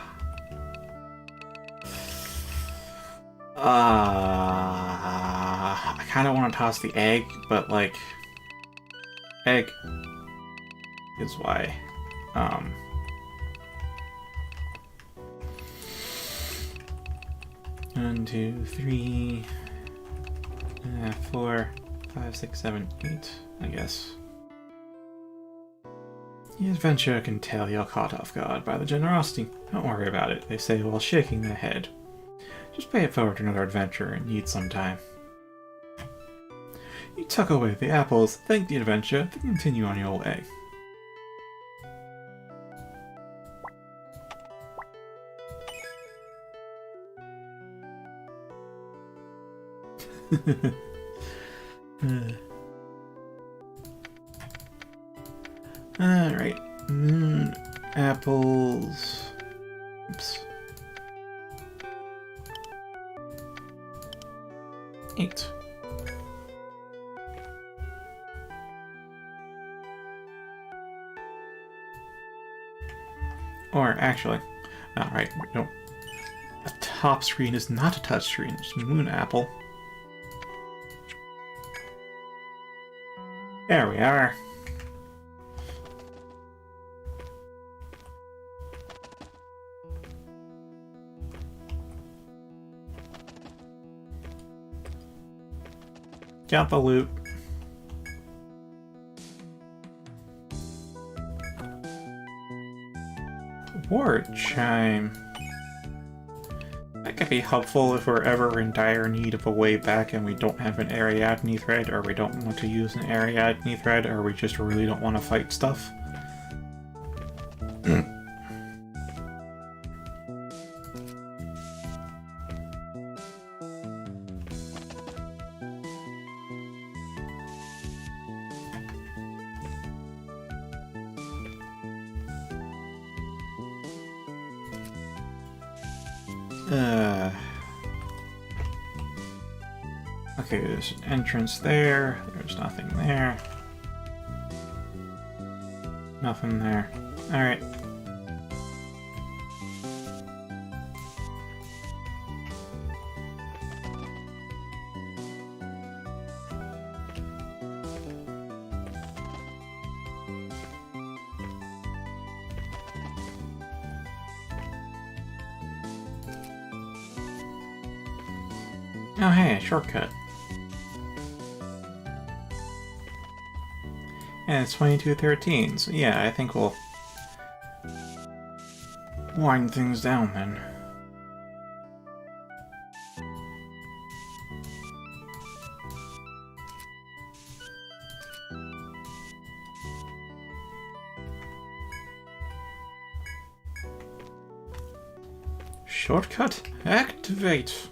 kinda want to toss the egg, but like... Egg is why. 1, 2, 3, 4, 5, 6, 7, 8, I guess. The adventurer can tell you're caught off guard by the generosity. Don't worry about it, they say while shaking their head. Just pay it forward to another adventurer in need sometime. You tuck away the apples, thank the adventurer, then continue on your way. Alright. Apples. Oops. 8. Or actually, alright, no. A top screen is not a touch screen, it's Moon Apple. There we are. Got the loot. Ward chime. That could be helpful if we're ever in dire need of a way back and we don't have an Ariadne thread, or we don't want to use an Ariadne thread, or we just really don't want to fight stuff. Okay, there's an entrance there. There's nothing there. Nothing there. Alright. Oh hey, a shortcut. And it's 22:13, so yeah, I think we'll wind things down then. Shortcut activate!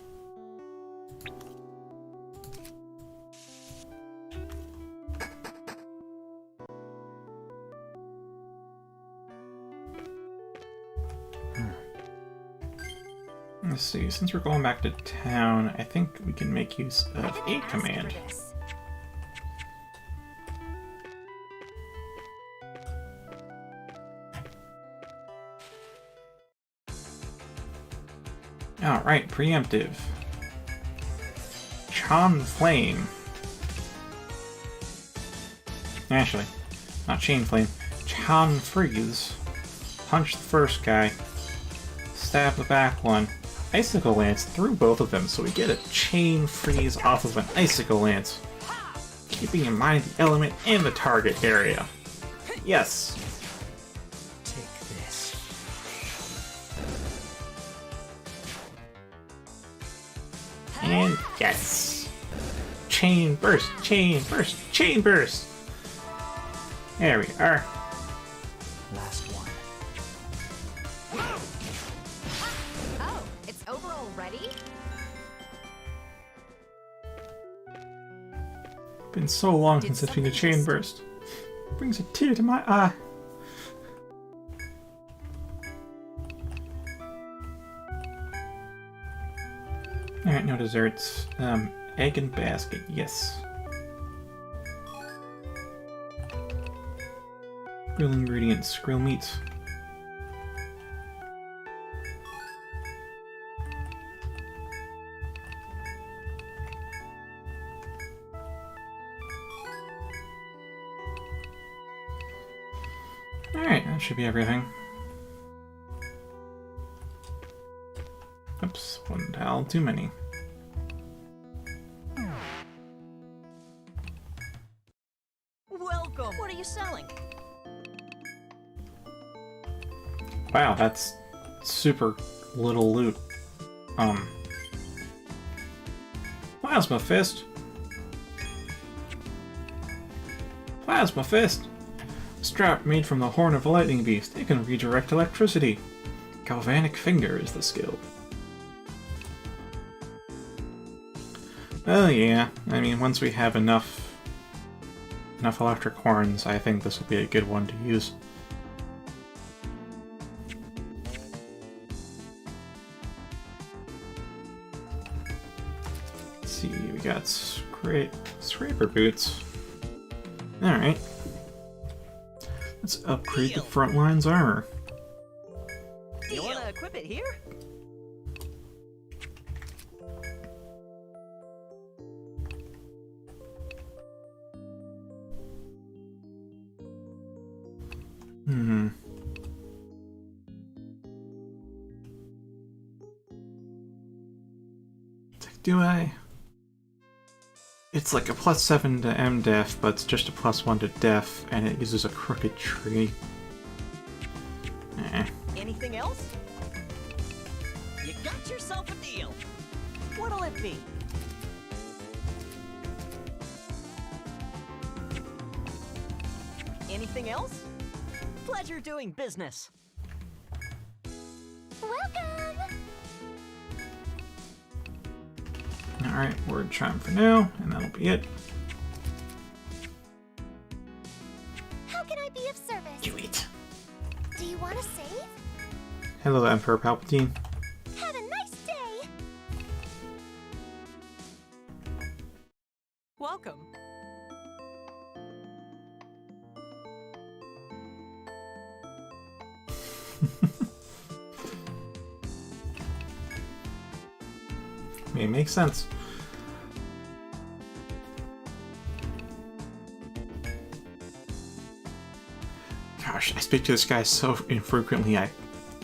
Let's see, since we're going back to town, I think we can make use of a command. Alright, preemptive. Chain Flame. Actually, not Chain Flame. Chain Freeze. Punch the first guy. Stab the back one. Icicle Lance through both of them, so we get a Chain Freeze off of an Icicle Lance. Keeping in mind the element and the target area. Yes! Take this. And yes! Chain Burst! Chain Burst! Chain Burst! There we are. Last one. Oh, it's over already? Been so long Did since I've seen a something Chain just- Burst. Brings a tear to my eye. Alright, no desserts. Egg and basket, yes. Grill ingredients, grill meats. Alright, that should be everything. Oops, one towel too many. Welcome. What are you selling? Wow, that's super little loot. Plasma Fist. Plasma Fist. Strap made from the horn of a lightning beast. It can redirect electricity. Galvanic Finger is the skill. Oh yeah, I mean, once we have enough electric horns, I think this will be a good one to use. Let's see, we got scraper boots. Alright. Let's upgrade the front line's armor. You want to equip it here? Do I? It's like a +7 to MDef, but it's just a +1 to def, and it uses a crooked tree. Anything else? You got yourself a deal. What'll it be? Anything else? Pleasure doing business. Welcome! Alright, word chime for now, and that'll be it. How can I be of service? Do it! Do you want to save? Hello, Emperor Palpatine. Have a nice day! Welcome. I mean, it makes sense. Gosh, I speak to this guy so infrequently, I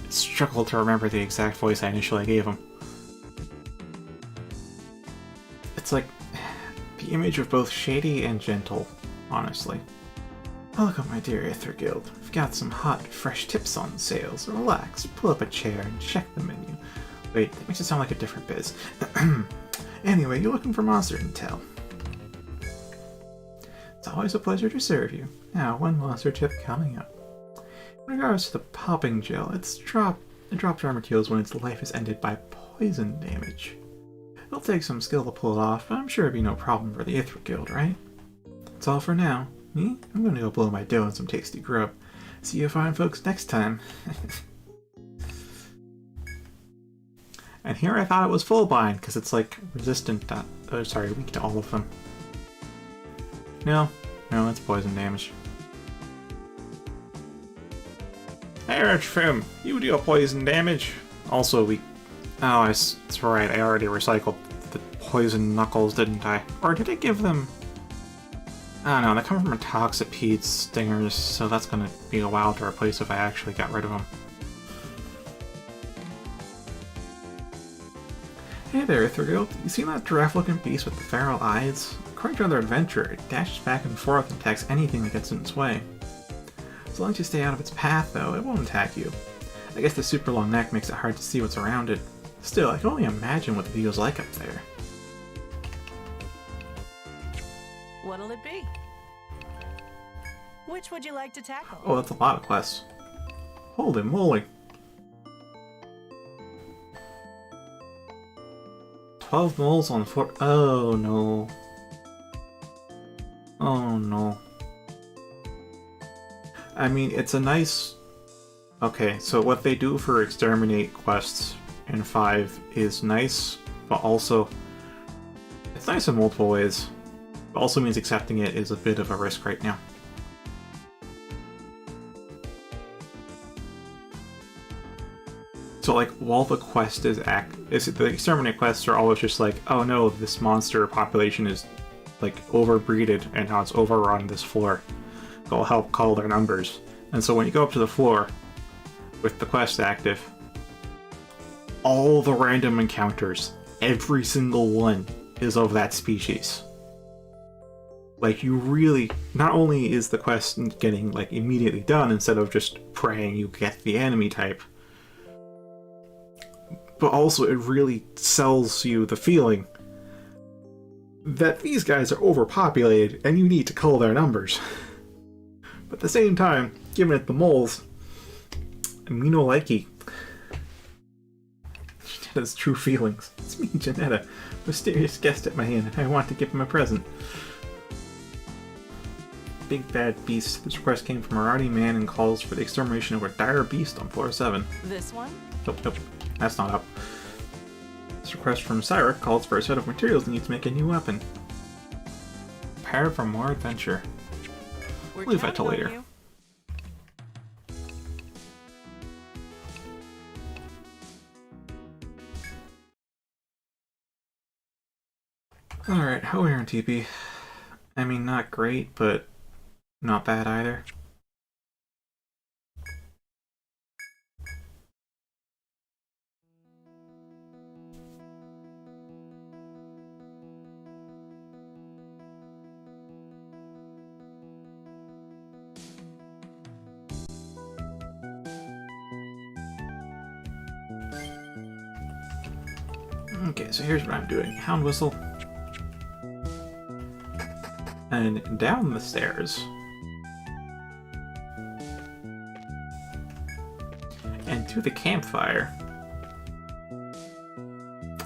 struggle to remember the exact voice I initially gave him. It's like the image of both shady and gentle, honestly. Welcome, my dear Aether Guild. We've got some hot, fresh tips on sale, so relax, pull up a chair, and check the menu. Wait, that makes it sound like a different biz. Anyway, you're looking for monster intel. It's always a pleasure to serve you. Now, one monster tip coming up. In regards to the popping gel, it drops armor heals when its life is ended by poison damage. It'll take some skill to pull it off, but I'm sure it'd be no problem for the Etrian Guild, right? That's all for now. Me? I'm gonna go blow my dough on some tasty grub. See you fine folks next time. And here I thought it was full bind, because it's like resistant to, weak to all of them. No, it's poison damage. Hey Archfem, you deal poison damage. Also weak. Oh, that's right, I already recycled the poison knuckles, didn't I? Or did I give them... I don't know, they come from Toxipede stingers, so that's gonna be a while to replace if I actually got rid of them. Hey there, Etrian. You seen that giraffe-looking beast with the feral eyes? According to another adventurer, it dashes back and forth and attacks anything that gets in its way. As long as you stay out of its path, though, it won't attack you. I guess the super long neck makes it hard to see what's around it. Still, I can only imagine what the view is like up there. What'll it be? Which would you like to tackle? Oh, that's a lot of quests. Holy moly. 12 moles on the floor. Oh no. Oh no. I mean, it's a nice... Okay, so what they do for exterminate quests in 5 is nice, but also... It's nice in multiple ways. It also means accepting it is a bit of a risk right now. So, like, while the quest is the exterminate quests are always just like, oh no, this monster population is, like, overbreeded and now it's overrun this floor. Go help cull their numbers. And so when you go up to the floor with the quest active, all the random encounters, every single one, is of that species. Like, you really, not only is the quest getting, like, immediately done instead of just praying you get the enemy type, but also it really sells you the feeling that these guys are overpopulated and you need to cull their numbers. But at the same time, giving it the moles, Amino likey. Janeta's true feelings. It's me, Janeta, mysterious guest at my inn. I want to give him a present. Big bad beast. This request came from a rowdy man and calls for the extermination of a dire beast on floor 7. This one? Nope. That's not up. This request from Cyrus calls for a set of materials needed to make a new weapon. Prepare for more adventure. We're Leave that till counting on later. you. Alright, how are we on TP? I mean, not great, but not bad either. Okay, so here's what I'm doing. Hound whistle. And down the stairs. And to the campfire.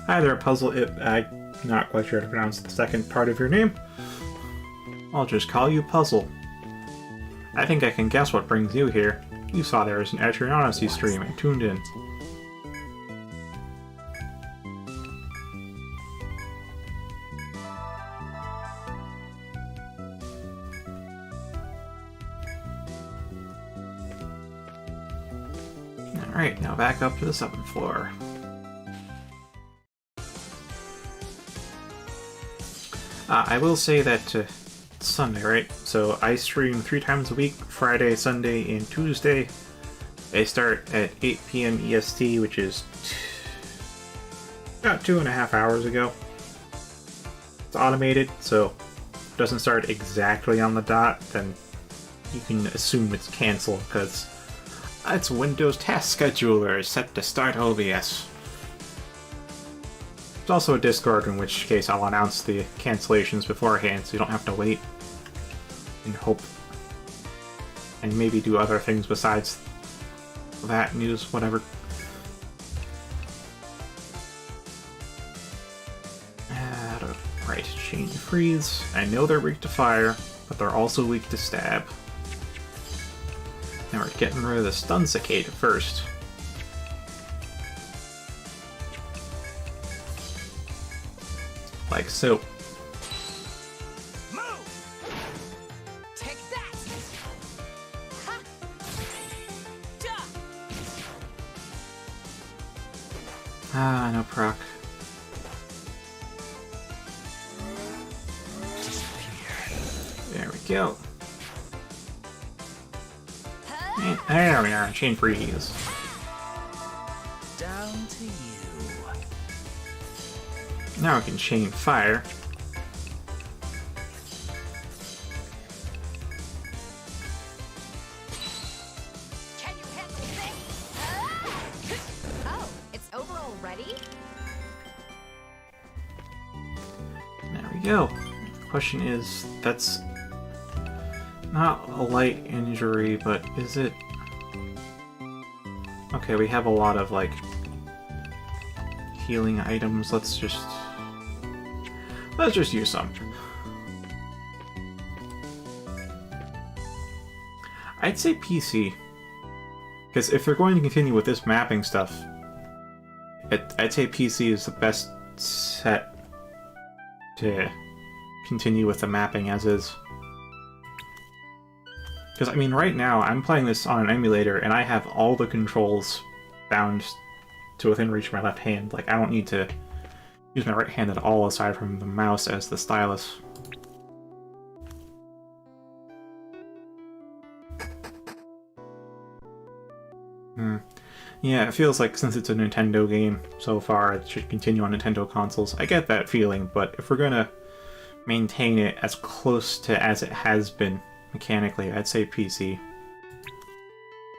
Hi there, Puzzle. I'm not quite sure how to pronounce the second part of your name. I'll just call you Puzzle. I think I can guess what brings you here. You saw there was an Etrian Odyssey stream and tuned in. Alright, now back up to the 7th floor. I will say that it's Sunday, right? So I stream 3 times a week, Friday, Sunday, and Tuesday. They start at 8 p.m. EST, which is about 2.5 hours ago. It's automated, so if it doesn't start exactly on the dot, then you can assume it's canceled, because it's Windows Task Scheduler set to start OBS. There's also a Discord, in which case I'll announce the cancellations beforehand, so you don't have to wait and hope. And maybe do other things besides that, news, whatever. Right, Chain Freeze. I know they're weak to fire, but they're also weak to stab. Now we're getting rid of the Stun Cicada first. Like so. Move! Take that! Ha! Duh! Ah, no proc. There we go. And there we are, Chain Freeze. Down to you. Now we can Chain Fire. Can you handle this? Oh, it's over already? There we go. The question is, that's not a light injury, but is it... Okay, we have a lot of, like, healing items. Let's just use some. I'd say PC. Because if they're going to continue with this mapping stuff, I'd say PC is the best set to continue with the mapping as is. Because, I mean, right now, I'm playing this on an emulator, and I have all the controls bound to within reach of my left hand. Like, I don't need to use my right hand at all, aside from the mouse as the stylus. Yeah, it feels like since it's a Nintendo game so far, it should continue on Nintendo consoles. I get that feeling, but if we're gonna maintain it as close to as it has been mechanically, I'd say PC.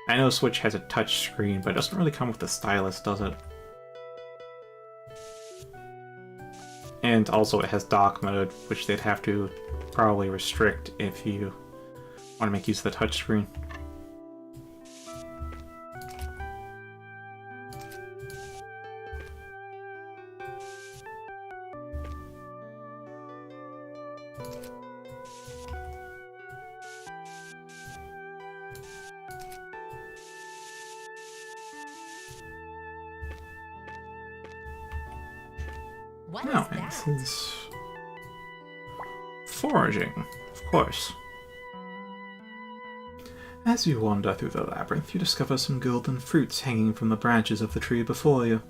I know Switch has a touch screen, but it doesn't really come with the stylus, does it? And also it has dock mode, which they'd have to probably restrict if you want to make use of the touch screen. What No, is that? this is foraging, of course. As you wander through the labyrinth, you discover some golden fruits hanging from the branches of the tree before you.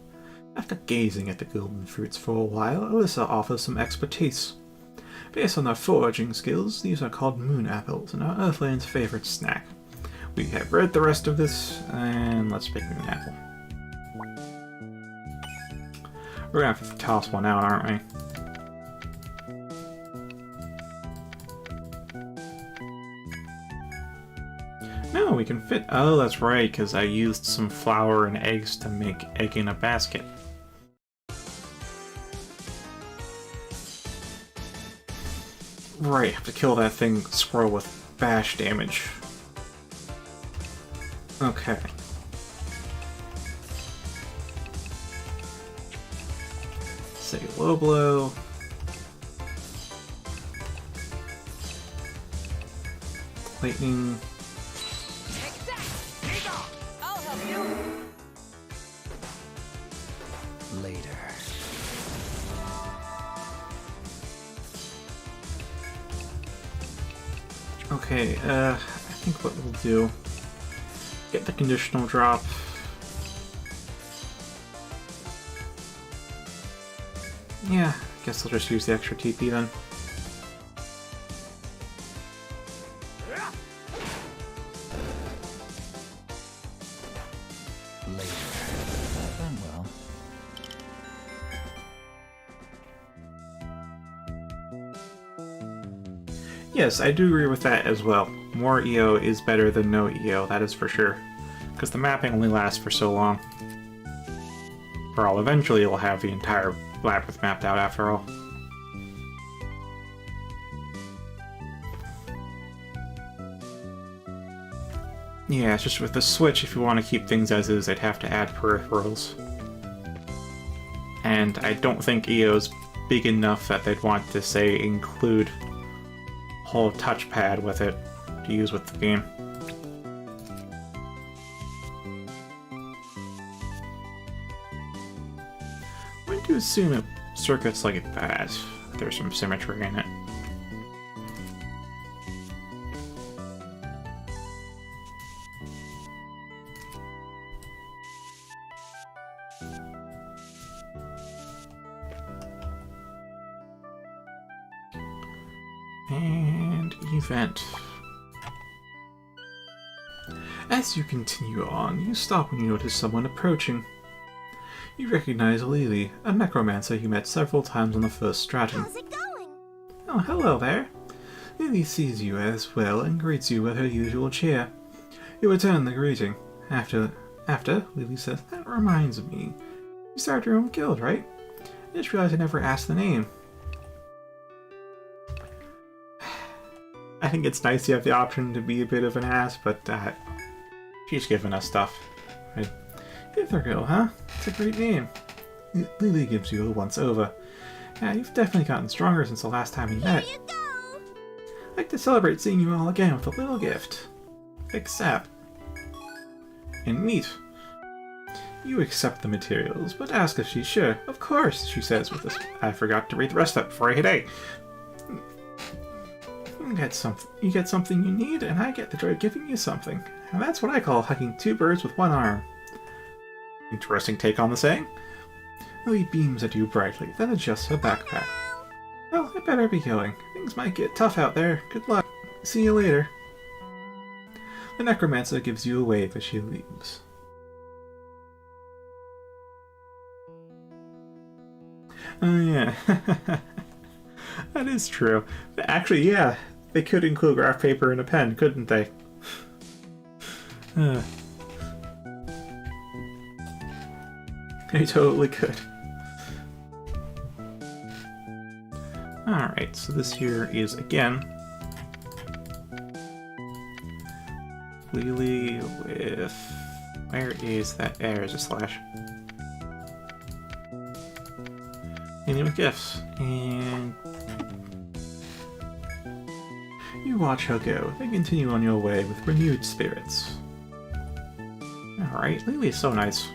After gazing at the golden fruits for a while, Alyssa offers some expertise. Based on their foraging skills, these are called moon apples and are Earthland's favorite snack. We have read the rest of this, and let's pick moon apple. We're gonna have to toss one out, aren't we? No, we can fit... Oh, that's right, because I used some flour and eggs to make egg in a basket. Right, have to kill that thing squirrel with bash damage. Okay. Say low blow. Lightning. Take that! Take off! I'll help you! Later. Okay, I think what we'll do... Get the conditional drop. Yeah, I guess I'll just use the extra TP then. Later. That went well. Yes, I do agree with that as well. More EO is better than no EO, that is for sure. Because the mapping only lasts for so long. Or I'll eventually will have the entire labyrinth mapped out after all. Yeah, it's just with the Switch, if you want to keep things as is, they'd have to add peripherals. And I don't think EO's big enough that they'd want to, say, include a whole touchpad with it to use with the game. I'm going to assume it circuits like that. There's some symmetry in it. And event. As you continue on, you stop when you notice someone approaching. You recognize Lily, a necromancer you met several times on the first stratum. How's it going? Oh, hello there. Lily sees you as well and greets you with her usual cheer. You return the greeting. After, Lily says, that reminds me. You started your own guild, right? I just realized I never asked the name. I think it's nice you have the option to be a bit of an ass, but she's giving us stuff. Right? Ithergil, huh? It's a great name. Lily gives you a once-over. Yeah, you've definitely gotten stronger since the last time we met. Here you go! I'd like to celebrate seeing you all again with a little gift. Thick sap. And meat. You accept the materials, but ask if she's sure. Of course, she says with this. I forgot to read the rest of it before I hit A. You get something you need, and I get the joy of giving you something. And that's what I call hugging two birds with one arm. Interesting take on the saying. Lily beams at you brightly, then adjusts her backpack. Well, I better be going. Things might get tough out there. Good luck. See you later. The necromancer gives you a wave as she leaves. Oh yeah. That is true. Actually, yeah. They could include graph paper and a pen, couldn't they? They totally could. Alright, so this here is, again, Lily with... Where is that? There's a slash. Lily with gifts. And... You watch her go, then continue on your way with renewed spirits. Alright, Lily is so nice.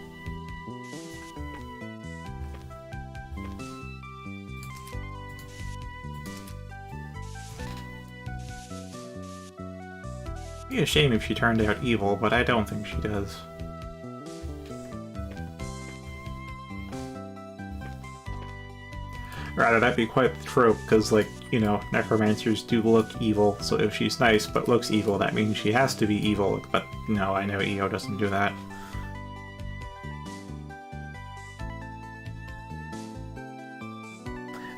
It'd be a shame if she turned out evil, but I don't think she does. Rather, that'd be quite the trope, because, like, you know, necromancers do look evil, so if she's nice but looks evil, that means she has to be evil, but no, I know EO doesn't do that.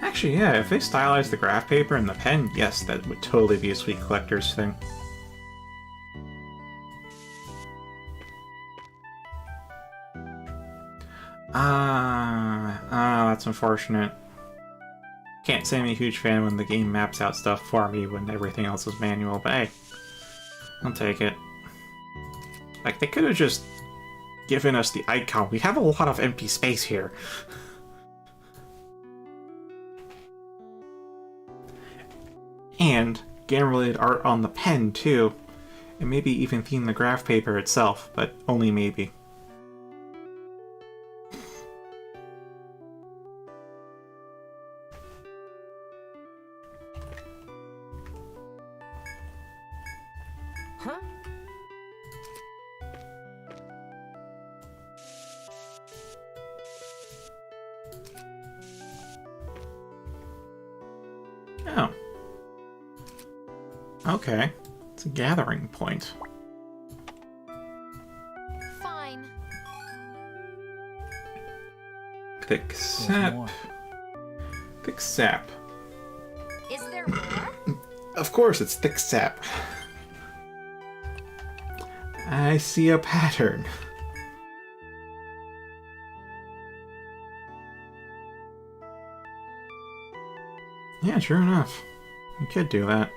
Actually, yeah, if they stylized the graph paper and the pen, yes, that would totally be a sweet collector's thing. That's unfortunate. Can't say I'm a huge fan when the game maps out stuff for me when everything else is manual, but hey, I'll take it. Like, they could have just given us the icon. We have a lot of empty space here. And game-related art on the pen, too. And maybe even theme the graph paper itself, but only maybe. Huh? Oh. Okay. It's a gathering point. Fine. Thick sap. more. Thick sap. Is there more? Of course it's thick sap. I see a pattern. Yeah, sure enough. You could do that.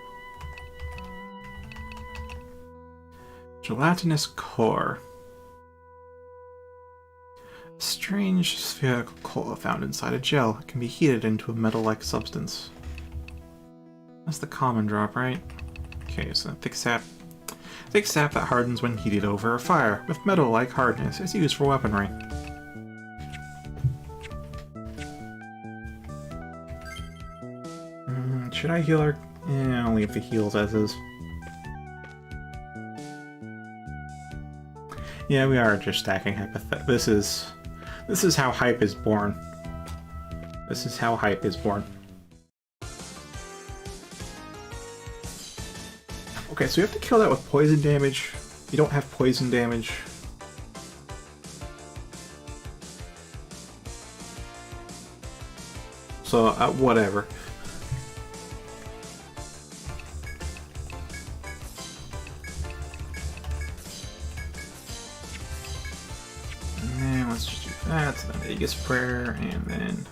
Gelatinous core. A strange spherical cola found inside a gel. It can be heated into a metal-like substance. That's the common drop, right? Okay, so thick sap. Thick sap that hardens when heated over a fire, with metal-like hardness, is used for weaponry. Should I heal her? Yeah, I'll leave the heals as is. Yeah, we are just stacking hypothet. This is how hype is born. This is how hype is born. Okay, so you have to kill that with poison damage. You don't have poison damage. So, whatever. And let's just do that, so then Vegas Prayer, and then...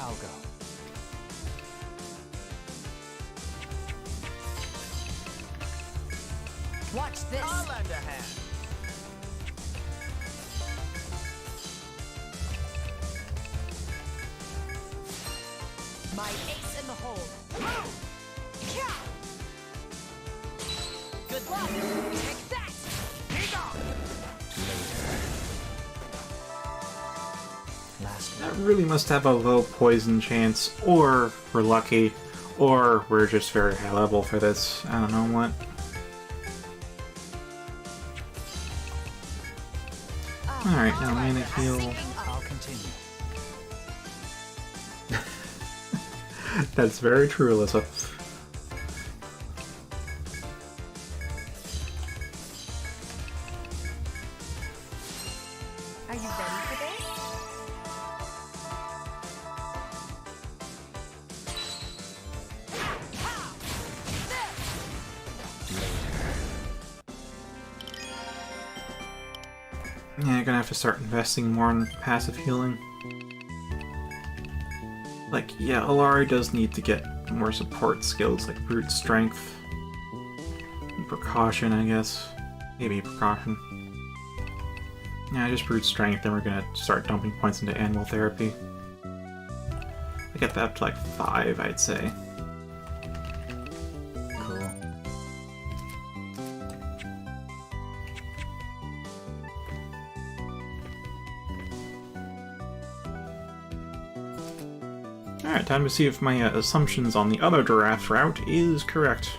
I'll go. Watch this. I'll lend a hand. My ace in the hole. Good luck. Take that. Be gone. Last That really must have a low poison chance, or we're lucky, or we're just very high level for this. I don't know what. Alright, now mana heal. I'll continue. That's very true, Alyssa. Are you ready for this? Yeah, you're gonna have to start investing more in passive healing. Like, yeah, Alari does need to get more support skills, like brute strength. And precaution, I guess. Maybe precaution. Yeah, just brute strength, then we're gonna start dumping points into animal therapy. I get that up to like 5, I'd say. Cool. Alright, time to see if my assumptions on the other giraffe route is correct.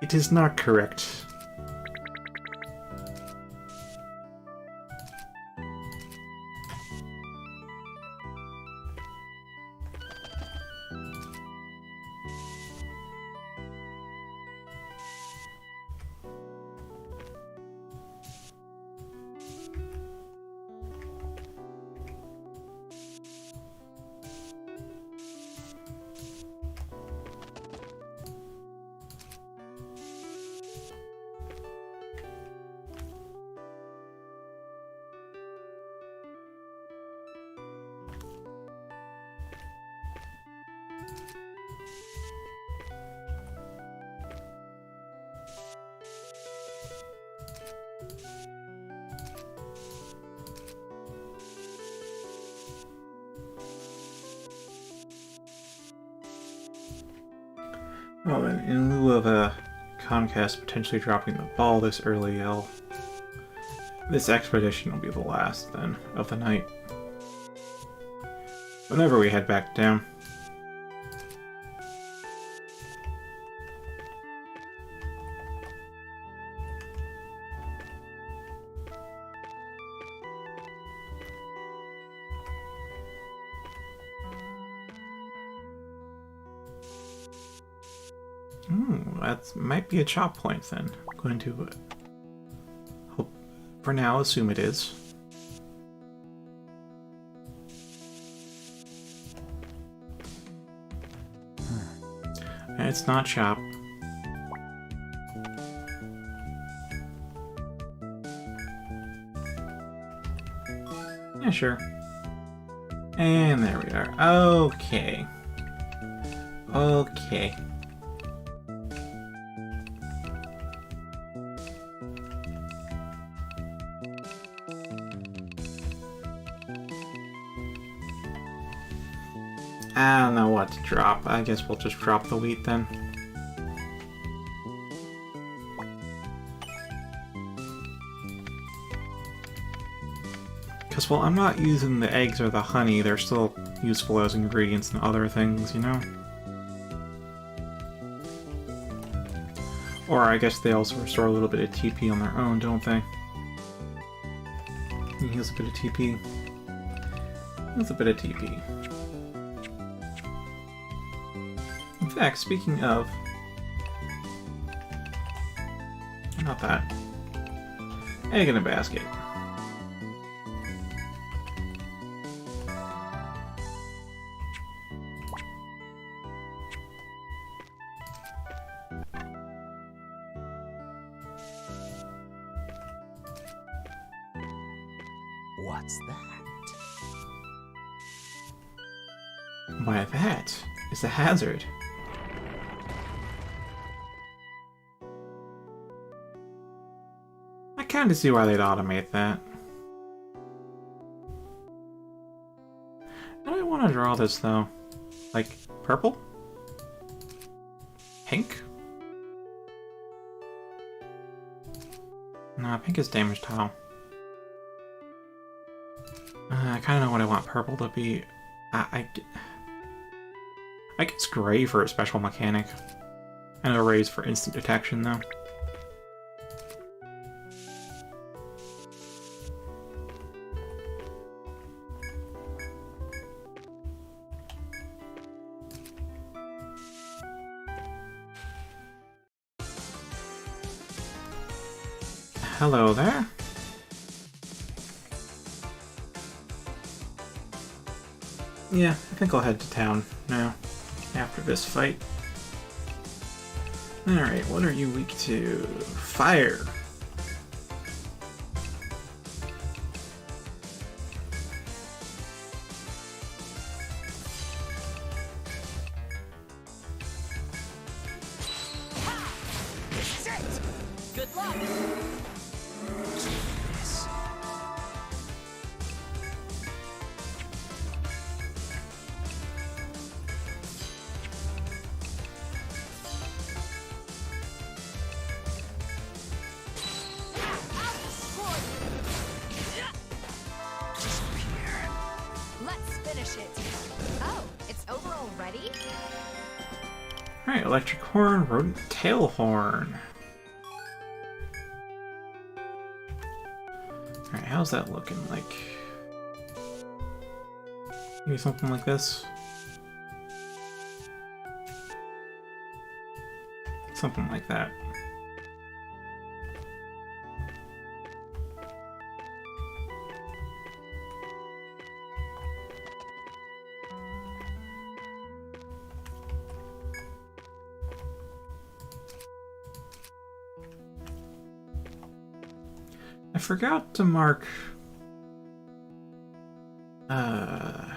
It is not correct. Well, in lieu of Comcast potentially dropping the ball this early, this expedition will be the last, then, of the night. whenever we head back down. That might be a chop point then. I'm going to hope for now assume it is. It's not chop. Yeah, sure. And there we are. Okay. Okay. I don't know what to drop. I guess we'll just drop the wheat then. Because, well, I'm not using the eggs or the honey. They're still useful as ingredients and other things, you know? Or I guess they also restore a little bit of TP on their own, don't they? He heals a bit of TP. Heals a bit of TP. In fact, speaking of... Not that. Egg in a basket. What's that? Why, that is a hazard. I kinda see why they'd automate that. How do I want to draw this, though? Like, purple? Pink? Nah, pink is damage tile. I kind of know what I want purple to be. I guess gray for a special mechanic. And a raise for instant detection, though. Hello there. Yeah, I think I'll head to town now, after this fight. Alright, what are you weak to? Fire! This is it! Good luck! Alright, electric horn, rodent tail horn. Alright, how's that looking? Like... maybe something like this? Something like that. I forgot to mark... Gosh,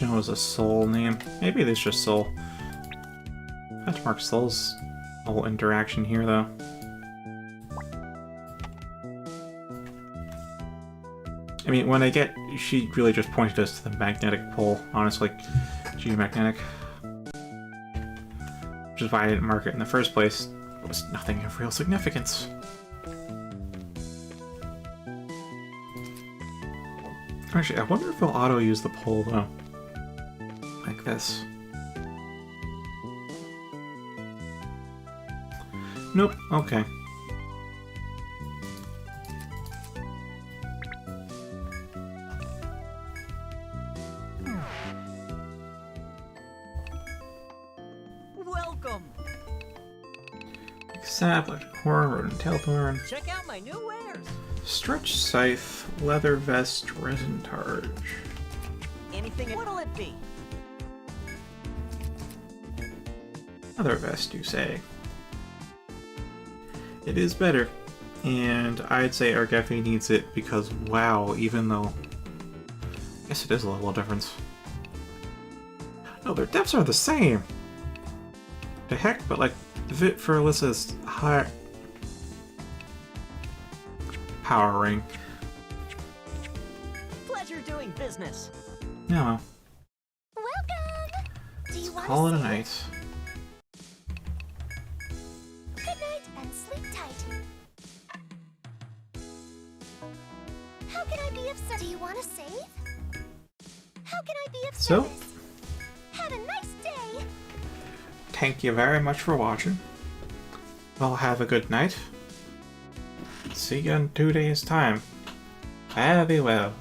no, it was a Soul name. Maybe it is just Soul. I have to mark Soul's whole interaction here, though. I mean, when I get... she really just pointed us to the magnetic pole, honestly. Geomagnetic. Which is why I didn't mark it in the first place. It was nothing of real significance. Actually, I wonder if they'll auto-use the pole, though. Like this. Nope, okay. Welcome. Sap, electric horn, rodent tail thorn. Check out my new wares. Stretch scythe, leather vest, resin targe. Anything? What'll it be? Leather vest, you say? It is better, and I'd say Argefi needs it because, wow, even though... I guess it is a level difference. No, their depths are the same! The heck, but like, the fit for Alyssa's high... power ring. Pleasure doing business. No, Welcome! Do you want call it to a see night. Good night and sleep tight. How can I be of service? Do you want to save? How can I be of So? service? Have a nice day! Thank you very much for watching. Well, have a good night. See you in 2 days' time. Fare thee well.